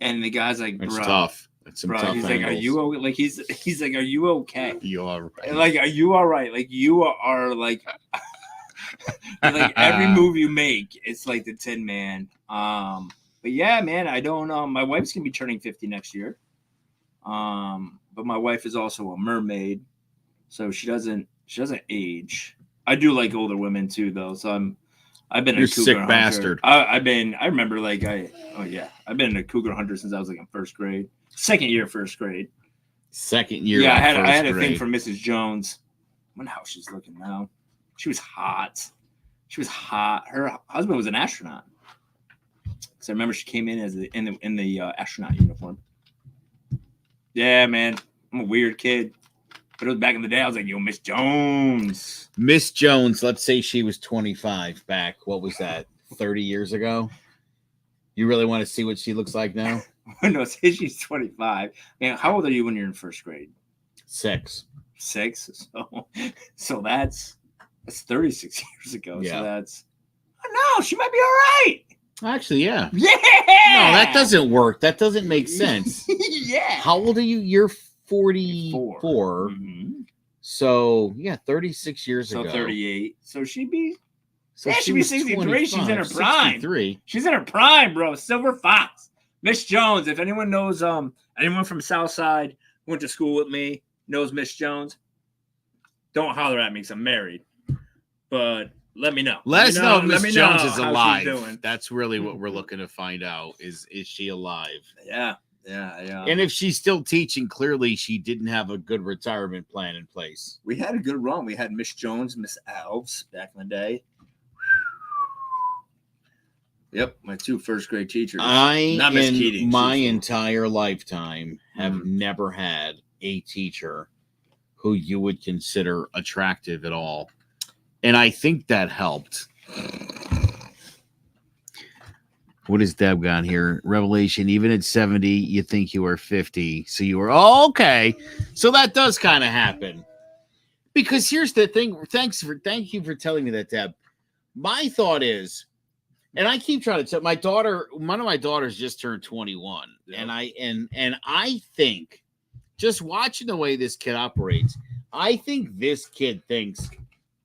And the guy's like, bro. It's tough. It's bro, tough he's angles. like, are you okay? Like, he's like, are you okay? You are right. Like, are you all right? Like, you are like, like every move you make, it's like the Tin Man. But yeah, man, I don't know. My wife's gonna be turning 50 next year. But my wife is also a mermaid, so she doesn't age. I do like older women too, though. So I've been You're a cougar sick hunter. bastard. I remember like I've been a cougar hunter since I was like in first grade, second year, first grade. Second year. Yeah, I had a thing for Mrs. Jones. I wonder how she's looking now. She was hot. Her husband was an astronaut. Because I remember she came in as in the astronaut uniform. Yeah, man, I'm a weird kid. But it was back in the day. I was like, yo, Miss Jones. Miss Jones, let's say she was 25 back. What was that? 30 years ago? You really want to see what she looks like now? No, say she's 25. Man, how old are you when you're in first grade? 6. 6? So that's 36 years ago. Yeah. So that's, oh, no, she might be all right. Actually, yeah. Yeah. No, that doesn't work. That doesn't make sense. Yeah. How old are you? You're 44. Mm-hmm. So, yeah, 36 years ago. So 38. So she'd be, So yeah, she'd be 63. She's in her prime. 63. She's in her prime, bro. Silver Fox. Miss Jones. If anyone knows, anyone from Southside went to school with me, knows Miss Jones, don't holler at me because I'm married. But let me know. Let us know if Miss Jones is how she's alive. doing. That's really what we're looking to find out. Is she alive? Yeah. And if she's still teaching, clearly she didn't have a good retirement plan in place. We had a good run. We had Miss Jones, Miss Alves back in the day. Yep, my 2 first grade teachers. Not Miss Keating. My entire lifetime have never had a teacher who you would consider attractive at all. And I think that helped. What has Deb got here? Revelation, even at 70, you think you are 50. So you were, okay. So that does kind of happen. Because here's the thing. Thank you for telling me that, Deb. My thought is, and I keep trying to tell one of my daughters just turned 21. Yeah. And I think, just watching the way this kid operates, I think this kid thinks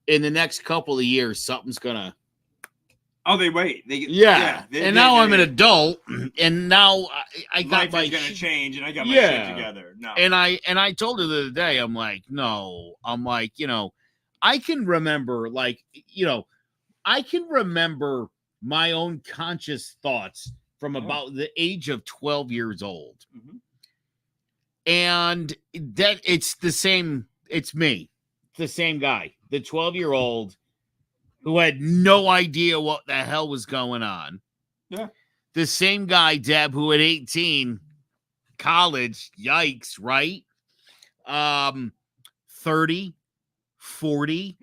in the next couple of years, something's going to. Oh, they wait. Now I'm an adult, and now I got my going to change, and I got my shit together. No. And I told her the other day, I'm like, I can remember, I can remember my own conscious thoughts from about the age of 12 years old. Mm-hmm. And that it's the same. It's me, the same guy, the 12-year-old who had no idea what the hell was going on. Yeah. The same guy, Deb, who at 18, college, yikes, right? 30, 40.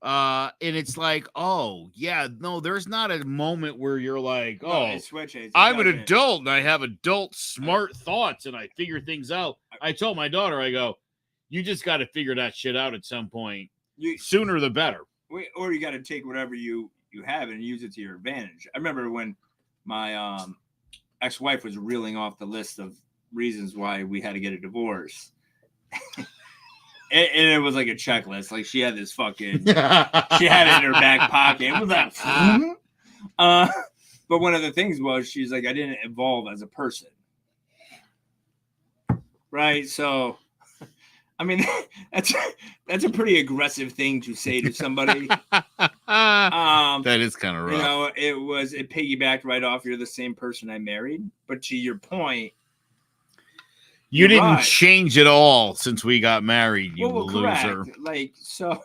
And it's like, oh, yeah, no, there's not a moment where you're like, I'm an adult and I have adult smart thoughts and I figure things out. I told my daughter, I go, you just got to figure that shit out at some point. Sooner the better. Or you got to take whatever you have and use it to your advantage. I remember when my ex-wife was reeling off the list of reasons why we had to get a divorce. And it was like a checklist. Like, she had this fucking, she had it in her back pocket. It was like, but one of the things was, she's like, I didn't evolve as a person. Right? So, I mean, that's a pretty aggressive thing to say to somebody. That is kind of rough. You know, it piggybacked right off, you're the same person I married. But to your point, you didn't change at all since we got married, you loser. Correct. Like, so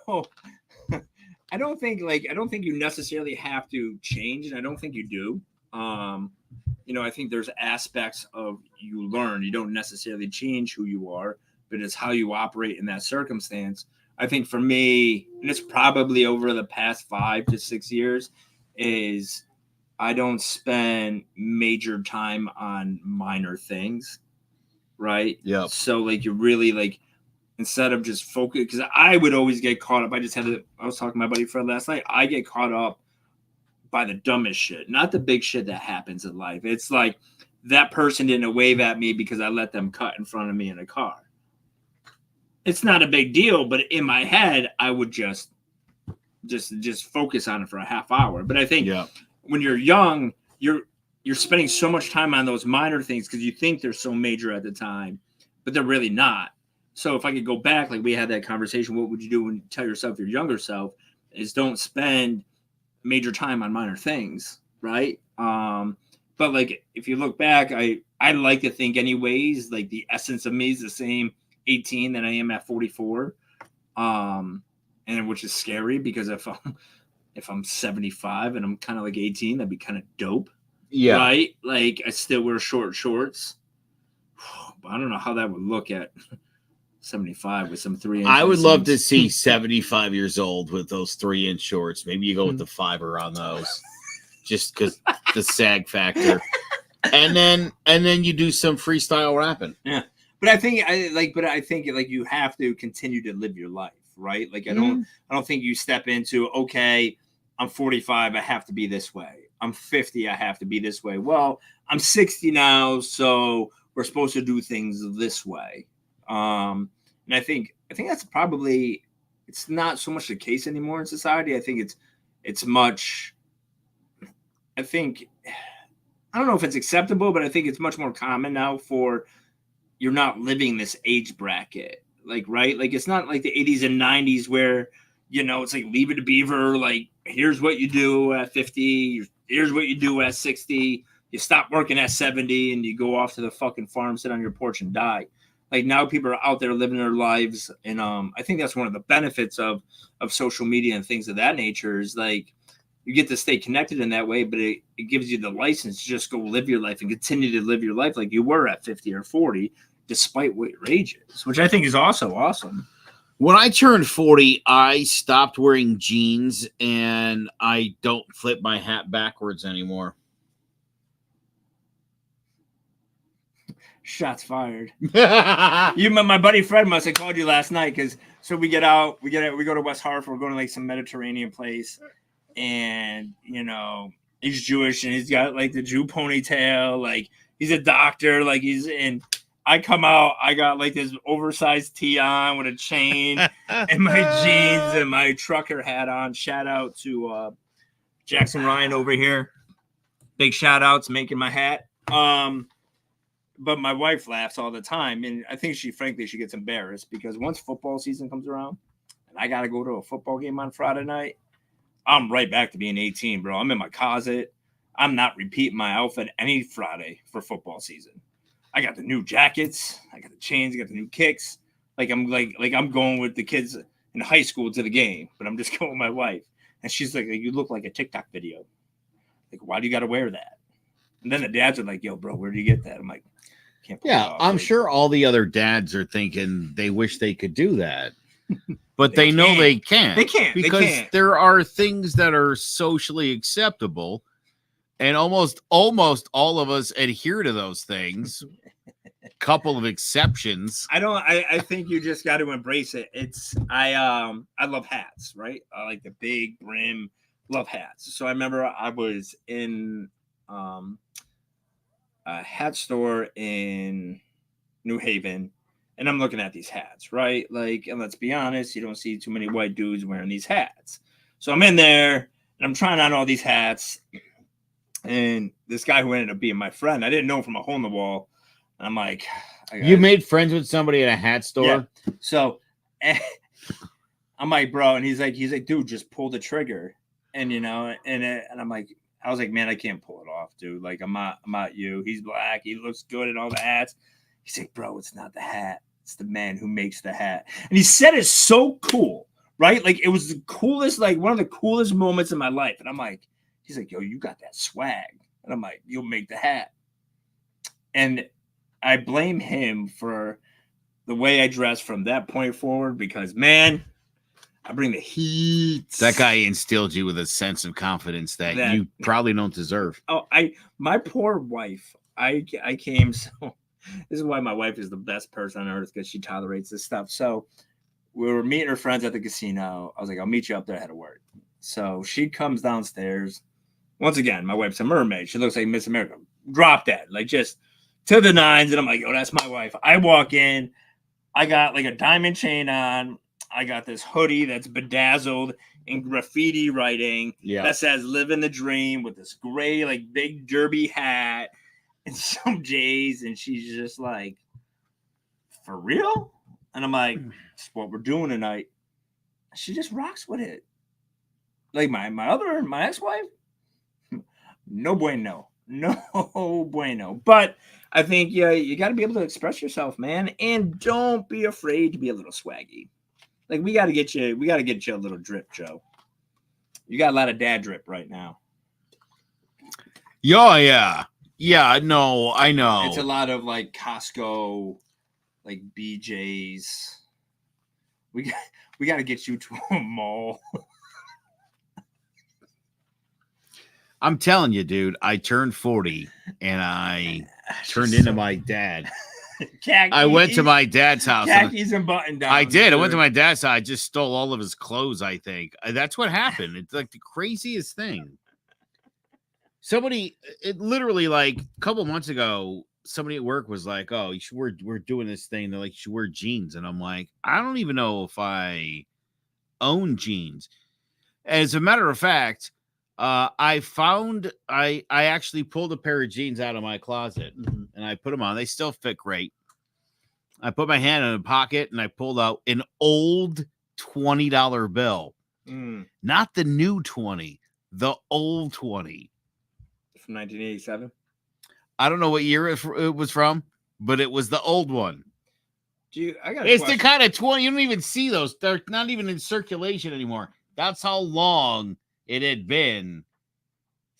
I don't think you necessarily have to change, and I don't think you do. You know, I think there's aspects of you learn. You don't necessarily change who you are, but it's how you operate in that circumstance. I think for me, and it's probably over the past 5 to 6 years, is I don't spend major time on minor things. Right. Yeah. So like, you really like, instead of just focus, because I would always get caught up. I was talking to my buddy Fred last night. I get caught up by the dumbest shit, not the big shit that happens in life. It's like, that person didn't wave at me because I let them cut in front of me in a car. It's not a big deal, but in my head, I would just focus on it for a half hour. But I think when you're young, you're spending so much time on those minor things because you think they're so major at the time, but they're really not. So if I could go back, like we had that conversation, what would you do and tell yourself, your younger self, is don't spend major time on minor things, right? But like, if you look back, I like to think anyways, like the essence of me is the same 18 that I am at 44. And which is scary, because if I'm 75 and I'm kind of like 18, that'd be kind of dope. Yeah. Right? Like, I still wear short shorts. But I don't know how that would look at 75 with some 3-inch. I would love to see 75 years old with those 3-inch shorts. Maybe you go with the fiber on those, just because the sag factor. And then you do some freestyle rapping. Yeah. But I think you have to continue to live your life, right? Like, I don't think you step into, okay, I'm 45, I have to be this way. I'm 50, I have to be this way. Well, I'm 60 now, so we're supposed to do things this way. And I think that's probably, it's not so much the case anymore in society. I think it's much, I don't know if it's acceptable, but I think it's much more common now for, you're not living this age bracket. Like, right? Like, it's not like the 80s and 90s where, you know, it's like Leave It to Beaver. Like, here's what you do at 50. Here's what you do at 60. You stop working at 70 and you go off to the fucking farm, sit on your porch and die. Like, now people are out there living their lives. And I think that's one of the benefits of social media and things of that nature, is like, you get to stay connected in that way, but it gives you the license to just go live your life and continue to live your life like you were at 50 or 40, despite what your age is, which I think is also awesome. When I turned 40, I stopped wearing jeans and I don't flip my hat backwards anymore. Shots fired. My buddy Fred must have called you last night, because we go to West Hartford, we're going to like some Mediterranean place, and you know, he's Jewish and he's got like the Jew ponytail, like he's a doctor, like he's in. I come out, I got like this oversized tee on with a chain and my jeans and my trucker hat on. Shout out to Jackson Ryan over here. Big shout out to making my hat. But my wife laughs all the time, and I think she gets embarrassed, because once football season comes around and I got to go to a football game on Friday night, I'm right back to being 18, bro. I'm in my closet. I'm not repeating my outfit any Friday for football season. I got the new jackets, I got the chains, I got the new kicks. Like I'm going with the kids in high school to the game, but I'm just going with my wife. And she's like, you look like a TikTok video. Like, why do you got to wear that? And then the dads are like, yo, bro, where do you get that? I'm like, can't pull it off. I'm sure all the other dads are thinking they wish they could do that. But they know they can't. They can't. Because there are things that are socially acceptable. And almost all of us adhere to those things. Couple of exceptions. I think you just got to embrace it. I love hats, right? I like the big brim, love hats. So I remember I was in hat store in New Haven, and I'm looking at these hats, right? Like, and let's be honest, you don't see too many white dudes wearing these hats. So I'm in there and I'm trying on all these hats, and this guy who ended up being my friend, I didn't know from a hole in the wall. And I'm like, you made friends with somebody at a hat store? Yeah. So I'm like, bro, and he's like, dude, just pull the trigger. And and I'm like, I was like, man, I can't pull it off, dude. Like, I'm not you. He's black. He looks good in all the hats. He's like, bro, it's not the hat. It's the man who makes the hat. And he said it so cool, right? Like, it was the coolest, like one of the coolest moments in my life. And I'm like, he's like, yo, you got that swag. And I'm like, you'll make the hat. And I blame him for the way I dress from that point forward because, man, I bring the heat. That guy instilled you with a sense of confidence that you probably don't deserve. Oh, my poor wife. I came so. This is why my wife is the best person on earth because she tolerates this stuff. So we were meeting her friends at the casino. I was like, I'll meet you up there. I had to work. So she comes downstairs. Once again, my wife's a mermaid. She looks like Miss America. Drop dead, like just to the nines. And I'm like, oh, that's my wife. I walk in. I got like a diamond chain on. I got this hoodie that's bedazzled in graffiti writing that says "Living the Dream" with this gray, like big derby hat and some J's. And she's just like, "For real?" And I'm like, "It's what we're doing tonight." She just rocks with it. Like my ex-wife, no bueno, no bueno. But I think you got to be able to express yourself, man, and don't be afraid to be a little swaggy. Like we got to get you a little drip, Joe. You got a lot of dad drip right now. Yeah. No, I know. It's a lot of like Costco, like BJ's. We got to get you to a mall. I'm telling you, dude. I turned 40 and I turned into my dad. I went to my dad's house. Khakis and button downs. I did. I went to my dad's house. I just stole all of his clothes, I think. That's what happened. It's like the craziest thing. It literally like a couple months ago, somebody at work was like, oh, we're doing this thing. They're like, you should wear jeans. And I'm like, I don't even know if I own jeans. As a matter of fact, I actually pulled a pair of jeans out of my closet and I put them on. They still fit great. I put my hand in a pocket and I pulled out an old $20 bill. Not the new 20, the old 20. From 1987? I don't know what year it was from, but it was the old one. It's the kind of 20. You don't even see those. They're not even in circulation anymore. That's how long it had been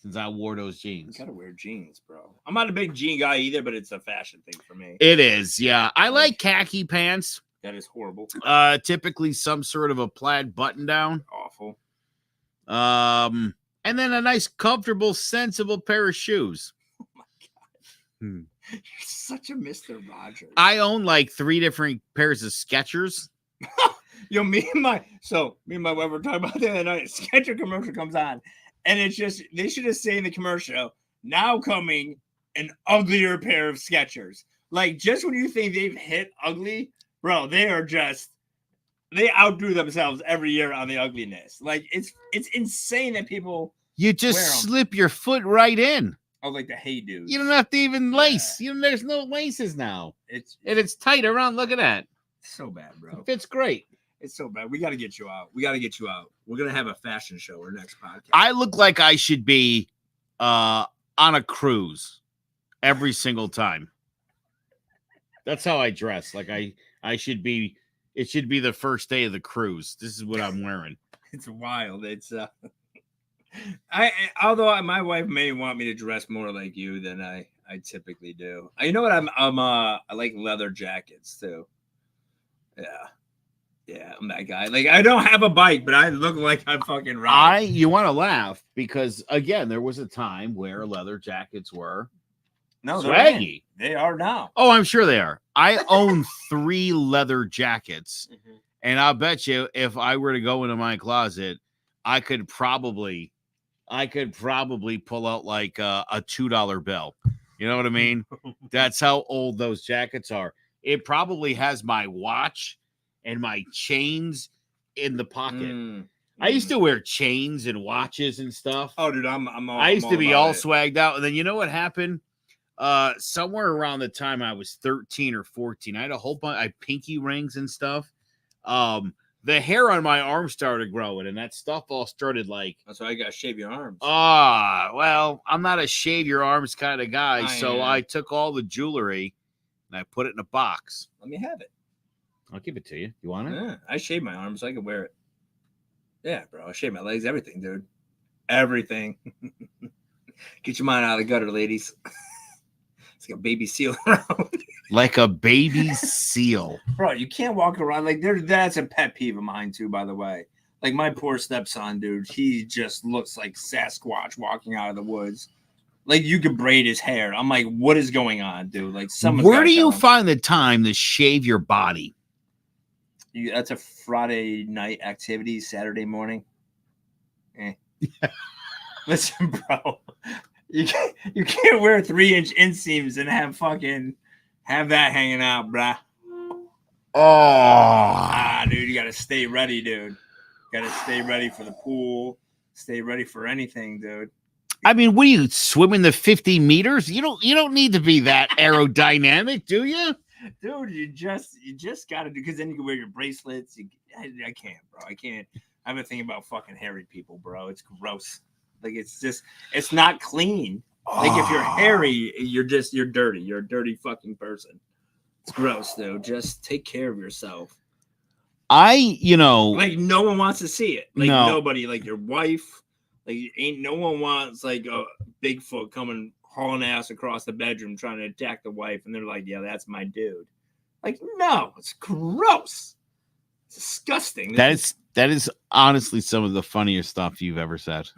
since I wore those jeans. You gotta wear jeans, bro. I'm not a big jean guy either, but it's a fashion thing for me. It is, yeah. I like khaki pants. That is horrible. Typically some sort of a plaid button down. Awful. And then a nice, comfortable, sensible pair of shoes. Oh my god. You're such a Mr. Rogers. I own like 3 different pairs of Skechers. Yo, me and my wife were talking about the other night. A Skechers commercial comes on, and it's just they should have say in the commercial, now coming an uglier pair of Skechers. Like just when you think they've hit ugly, bro, they outdo themselves every year on the ugliness. Like it's insane that people just slip your foot right in. Oh, like the hey dude. You don't have to even lace. There's no laces now. It's tight around. Look at that. So bad, bro. It fits great. It's so bad. We got to get you out. We're going to have a fashion show our next podcast. I look like I should be on a cruise every single time. That's how I dress. Like I should be. It should be the first day of the cruise. This is what I'm wearing. It's wild. It's although my wife may want me to dress more like you than I typically do. You know what? I like leather jackets too. Yeah, I'm that guy. Like I don't have a bike, but I look like I'm fucking right. You want to laugh because again, there was a time where leather jackets were swaggy. They are now. Oh, I'm sure they are. I own 3 leather jackets, and I'll bet you if I were to go into my closet, I could probably pull out like a $2 bill. You know what I mean? That's how old those jackets are. It probably has my watch and my chains in the pocket. I used to wear chains and watches and stuff. Oh, dude, I used to be all swagged out. And then you know what happened? Somewhere around the time I was 13 or 14, I had a whole bunch of pinky rings and stuff. The hair on my arm started growing, and that stuff all started like. That's why I gotta shave your arms. Well, I'm not a shave your arms kind of guy, so I took all the jewelry and I put it in a box. Let me have it. I'll give it to you. You want it? Yeah, I shave my arms so I can wear it. Yeah, bro. I shave my legs, everything, dude. Everything. Get your mind out of the gutter, ladies. It's like a baby seal around. Like a baby seal. Bro, you can't walk around like that's a pet peeve of mine too, by the way. Like my poor stepson, dude, he just looks like Sasquatch walking out of the woods. Like you could braid his hair. I'm like, what is going on, dude? Like where do you find the time to shave your body? That's a Friday night activity, Saturday morning. Listen, bro. You can't wear 3-inch inseams and have that hanging out, bruh. Dude, you gotta stay ready, dude. Gotta stay ready for the pool. Stay ready for anything, dude. I mean, what are you swimming the 50 meters? You don't need to be that aerodynamic, do you? Dude, you just gotta do, because then you can wear your bracelets. I can't, bro. I can't. I have a thing about fucking hairy people, bro. It's gross. Like it's not clean. Like if you're hairy, you're dirty. You're a dirty fucking person. It's gross, though. Just take care of yourself. Like no one wants to see it. Like nobody, like your wife, like no one wants like a Bigfoot coming hauling ass across the bedroom trying to attack the wife, and they're like, yeah, that's my dude. Like, no, it's gross. It's disgusting. That is honestly some of the funniest stuff you've ever said.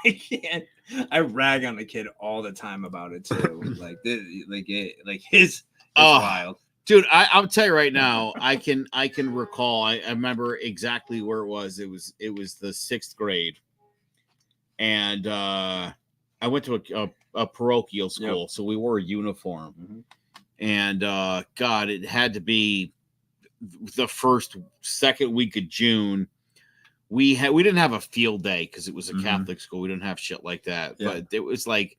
I can't. I rag on the kid all the time about it too. His wild. Dude, I'll tell you right now. I can recall. I remember exactly where it was. It was the 6th grade, and I went to a parochial school, so we wore a uniform. Mm-hmm. And God, it had to be the second week of June. We didn't have a field day because it was a Catholic school. We didn't have shit like that. Yeah. But it was like,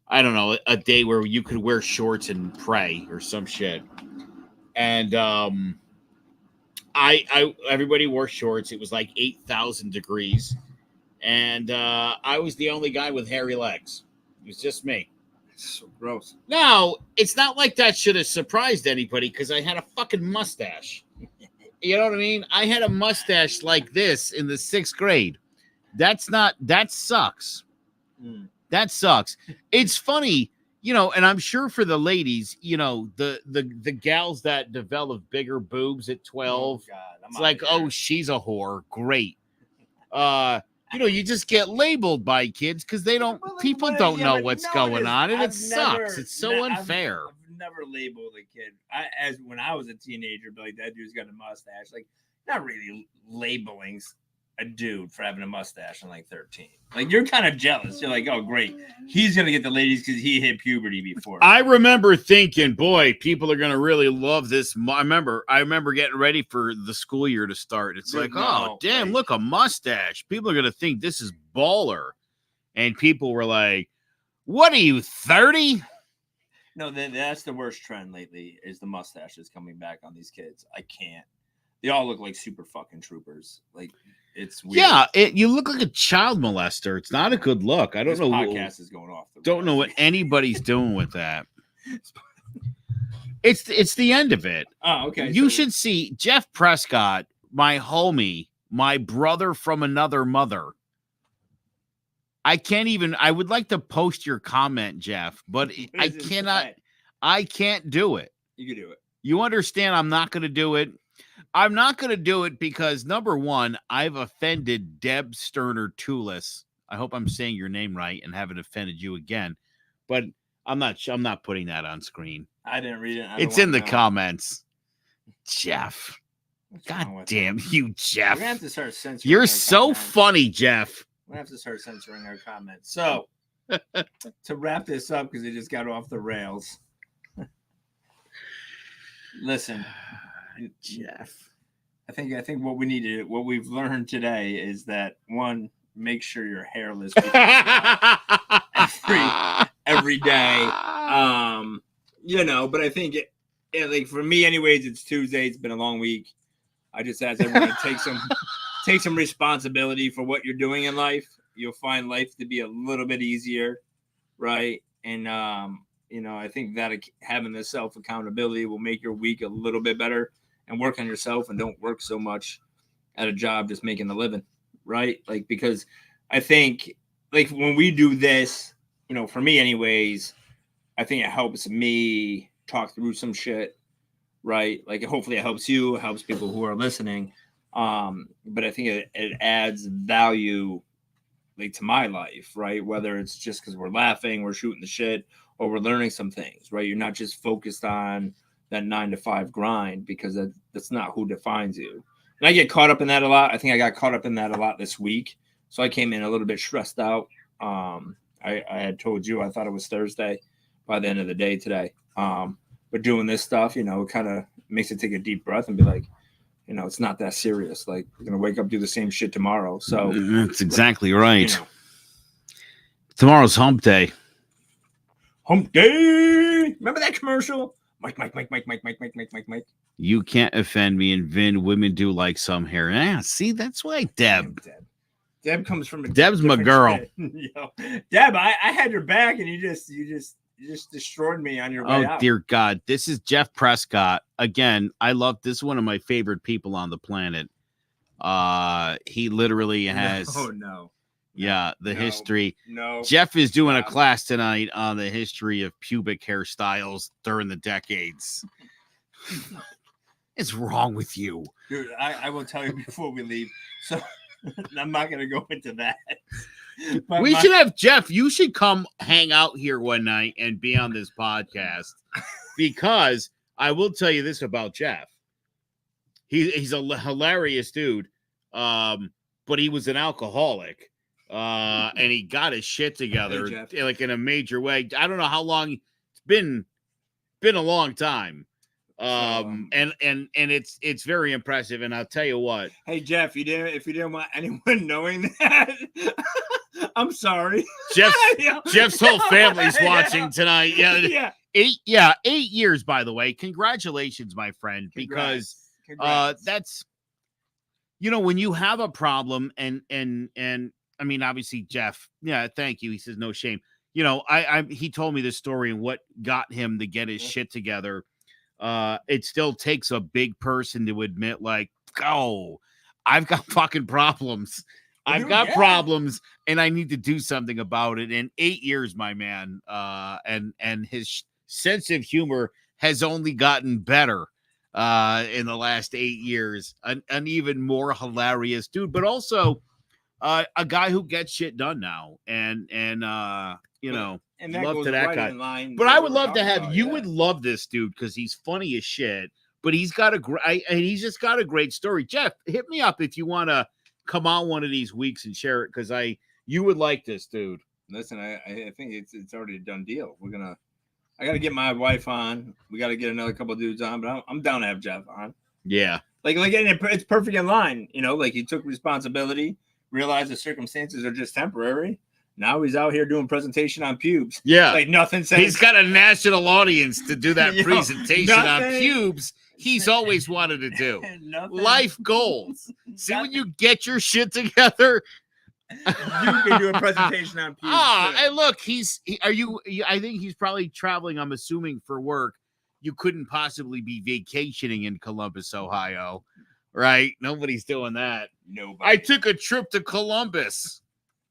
I don't know, a day where you could wear shorts and pray or some shit. And everybody wore shorts. It was like 8,000 degrees. And I was the only guy with hairy legs. It was just me. It's so gross. Now, it's not like that should have surprised anybody because I had a fucking mustache. You know what I mean? I had a mustache like this in the 6th grade. That sucks. That sucks. It's funny, and I'm sure for the ladies, the gals that develop bigger boobs at 12, it's like, oh, she's a whore. Great. You just get labeled by kids because people don't know what's going on, and it sucks. It's so unfair. I've never labeled a kid. When I was a teenager, but like that dude's got a mustache. Like, not really labeling a dude for having a mustache in like 13. Like, you're kind of jealous. You're like, oh, great, he's gonna get the ladies because he hit puberty before. I remember thinking, boy, people are gonna really love this. I remember getting ready for the school year to start. It's like, oh, damn, look, a mustache. People are gonna think this is baller, and people were like, what are you, 30? No, that's the worst trend lately. Is the mustaches coming back on these kids? I can't. They all look like super fucking troopers. Like, it's weird. Yeah, you look like a child molester. It's not a good look. I don't know. Podcast is going off. Don't know what anybody's doing with that. It's the end of it. Oh, okay. You should see Jeff Prescott, my homie, my brother from another mother. I would like to post your comment, Jeff, but I cannot. I can't do it. You can do it. You understand? I'm not going to do it. I'm not going to do it because, number one, I've offended Deb Sterner-Tulis. I hope I'm saying your name right and haven't offended you again. But I'm not putting that on screen. I didn't read it. It's in the comments. Jeff. God damn you, Jeff. We're gonna have to start censoring. You're so funny, Jeff. We're gonna have to start censoring our comments. So to wrap this up, because it just got off the rails. Listen, Jeff. I think what we've learned today is that, one, make sure you're hairless every day. But I think like for me anyways, it's Tuesday, it's been a long week. I just ask everyone to take some responsibility for what you're doing in life. You'll find life to be a little bit easier, right? And I think that having the self accountability will make your week a little bit better, and work on yourself, and don't work so much at a job just making a living, right? Like, because I think like when we do this, for me anyways, I think it helps me talk through some shit, right? Like hopefully it helps you, it helps people who are listening. But I think it adds value like to my life, right? Whether it's just because we're laughing, we're shooting the shit, or we're learning some things, right? You're not just focused on that 9-to-5 grind, because that's not who defines you. And I get caught up in that a lot. I think I got caught up in that a lot this week. So I came in a little bit stressed out. I had told you I thought it was Thursday by the end of the day today. But doing this stuff, it kind of makes it take a deep breath and be like, it's not that serious. Like, we're going to wake up, do the same shit tomorrow. So that's exactly right. Tomorrow's hump day. Hump day. Remember that commercial? Mike. You can't offend me, and Vin, women do like some hair. Yeah, see, that's why Deb. Deb comes from Deb's my girl. Deb, I had your back, and you just destroyed me on your way out. Oh, dear God. This is Jeff Prescott. Again, this is one of my favorite people on the planet. He literally has... Oh, no. Yeah, history. No. Jeff is doing a class tonight on the history of pubic hairstyles during the decades. What's wrong with you? Dude, I will tell you before we leave. So I'm not going to go into that. But we should have Jeff. You should come hang out here one night and be on this podcast, because I will tell you this about Jeff. He's a hilarious dude, but he was an alcoholic. And he got his shit together like in a major way. I don't know how long it's been a long time. And it's very impressive. And I'll tell you what. Hey Jeff, if you didn't want anyone knowing that, I'm sorry. Jeff's whole family's watching tonight. Yeah. 8 years, by the way. Congratulations, my friend. Congrats. Because that's when you have a problem and I mean, obviously, Jeff, yeah, thank you. He says, no shame. He told me this story and what got him to get his shit together. It still takes a big person to admit, like, I've got fucking problems. I've got problems and I need to do something about it. In 8 years, my man, and his sense of humor has only gotten better in the last 8 years. An even more hilarious dude, but also a guy who gets shit done now, and love to that guy. But I would love to have you. Would love this dude because he's funny as shit. But he's got he's just got a great story. Jeff, hit me up if you want to come on one of these weeks and share it, because you would like this dude. Listen, I think it's already a done deal. I got to get my wife on. We got to get another couple of dudes on, but I'm down to have Jeff on. Yeah, it's perfect in line. Like he took responsibility. Realize the circumstances are just temporary. Now he's out here doing presentation on pubes. Yeah. Like nothing says. He's got a national audience to do that presentation on pubes he's always wanted to do. Life goals. See, when you get your shit together, you can do a presentation on pubes. And look, I think he's probably traveling, I'm assuming, for work. You couldn't possibly be vacationing in Columbus, Ohio. Right? Nobody's doing that. Nobody. I took a trip to Columbus.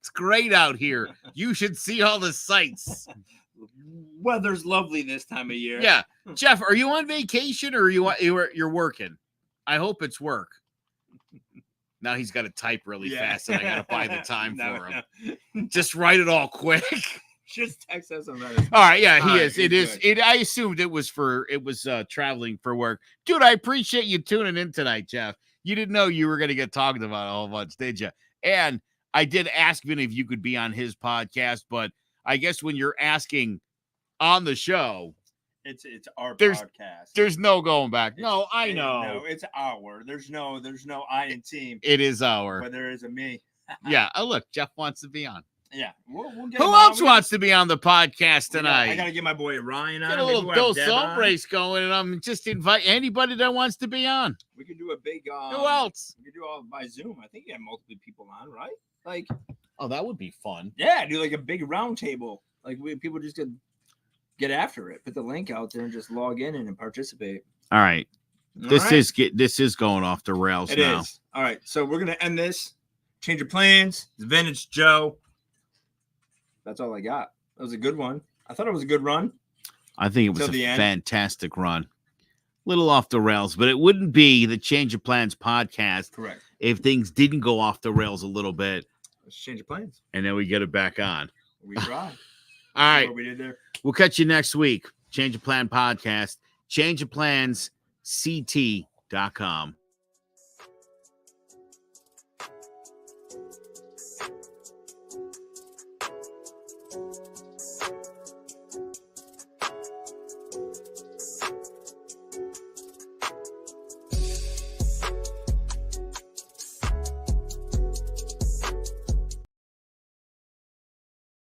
It's great out here. You should see all the sights. Weather's lovely this time of year. Yeah. Jeff, are you on vacation or you're working? I hope it's work. Now he's got to type really fast and I got to buy the time for him. No. Just write it all quick. Just text us on that. All right, yeah, he is. It is. I assumed it was traveling for work. Dude, I appreciate you tuning in tonight, Jeff. You didn't know you were going to get talked about a whole bunch, did you? And I did ask Vinny if you could be on his podcast, but I guess when you're asking on the show, It's our There's- podcast. there's no going back. No, I Hey, know. No, it's our. There's no I in team, It is our. but there is a me. Yeah. Oh, look, Jeff wants to be on. Yeah. We'll get Who him on. else wants to be on the podcast I tonight? gotta get my boy Ryan on. Get a Maybe little we'll have Dos Deb on. Hombres going, and I'm just invite anybody that wants to be on. We could do a big. Who else? We could do all by Zoom. I think you have multiple people on, right? Like, Oh, that would be fun. yeah, do like a big round table. Like people just could get after it. Put the link out there and just log in and participate. All right. All This right? this is going off the rails It now. is. All right. So we're gonna end this. Change of plans. It's Vintage Joe. That's all I got. That was a good one. I thought it was a good run. I think it was Till a the end. fantastic run. Little off the rails, but it wouldn't be the Change of Plans podcast Correct. if things didn't go off the rails a little bit, Let's change of plans. and then we get it back on. We try. All right. What we did there. We'll catch you next week. Change of Plan podcast. Change of Plans CT.com.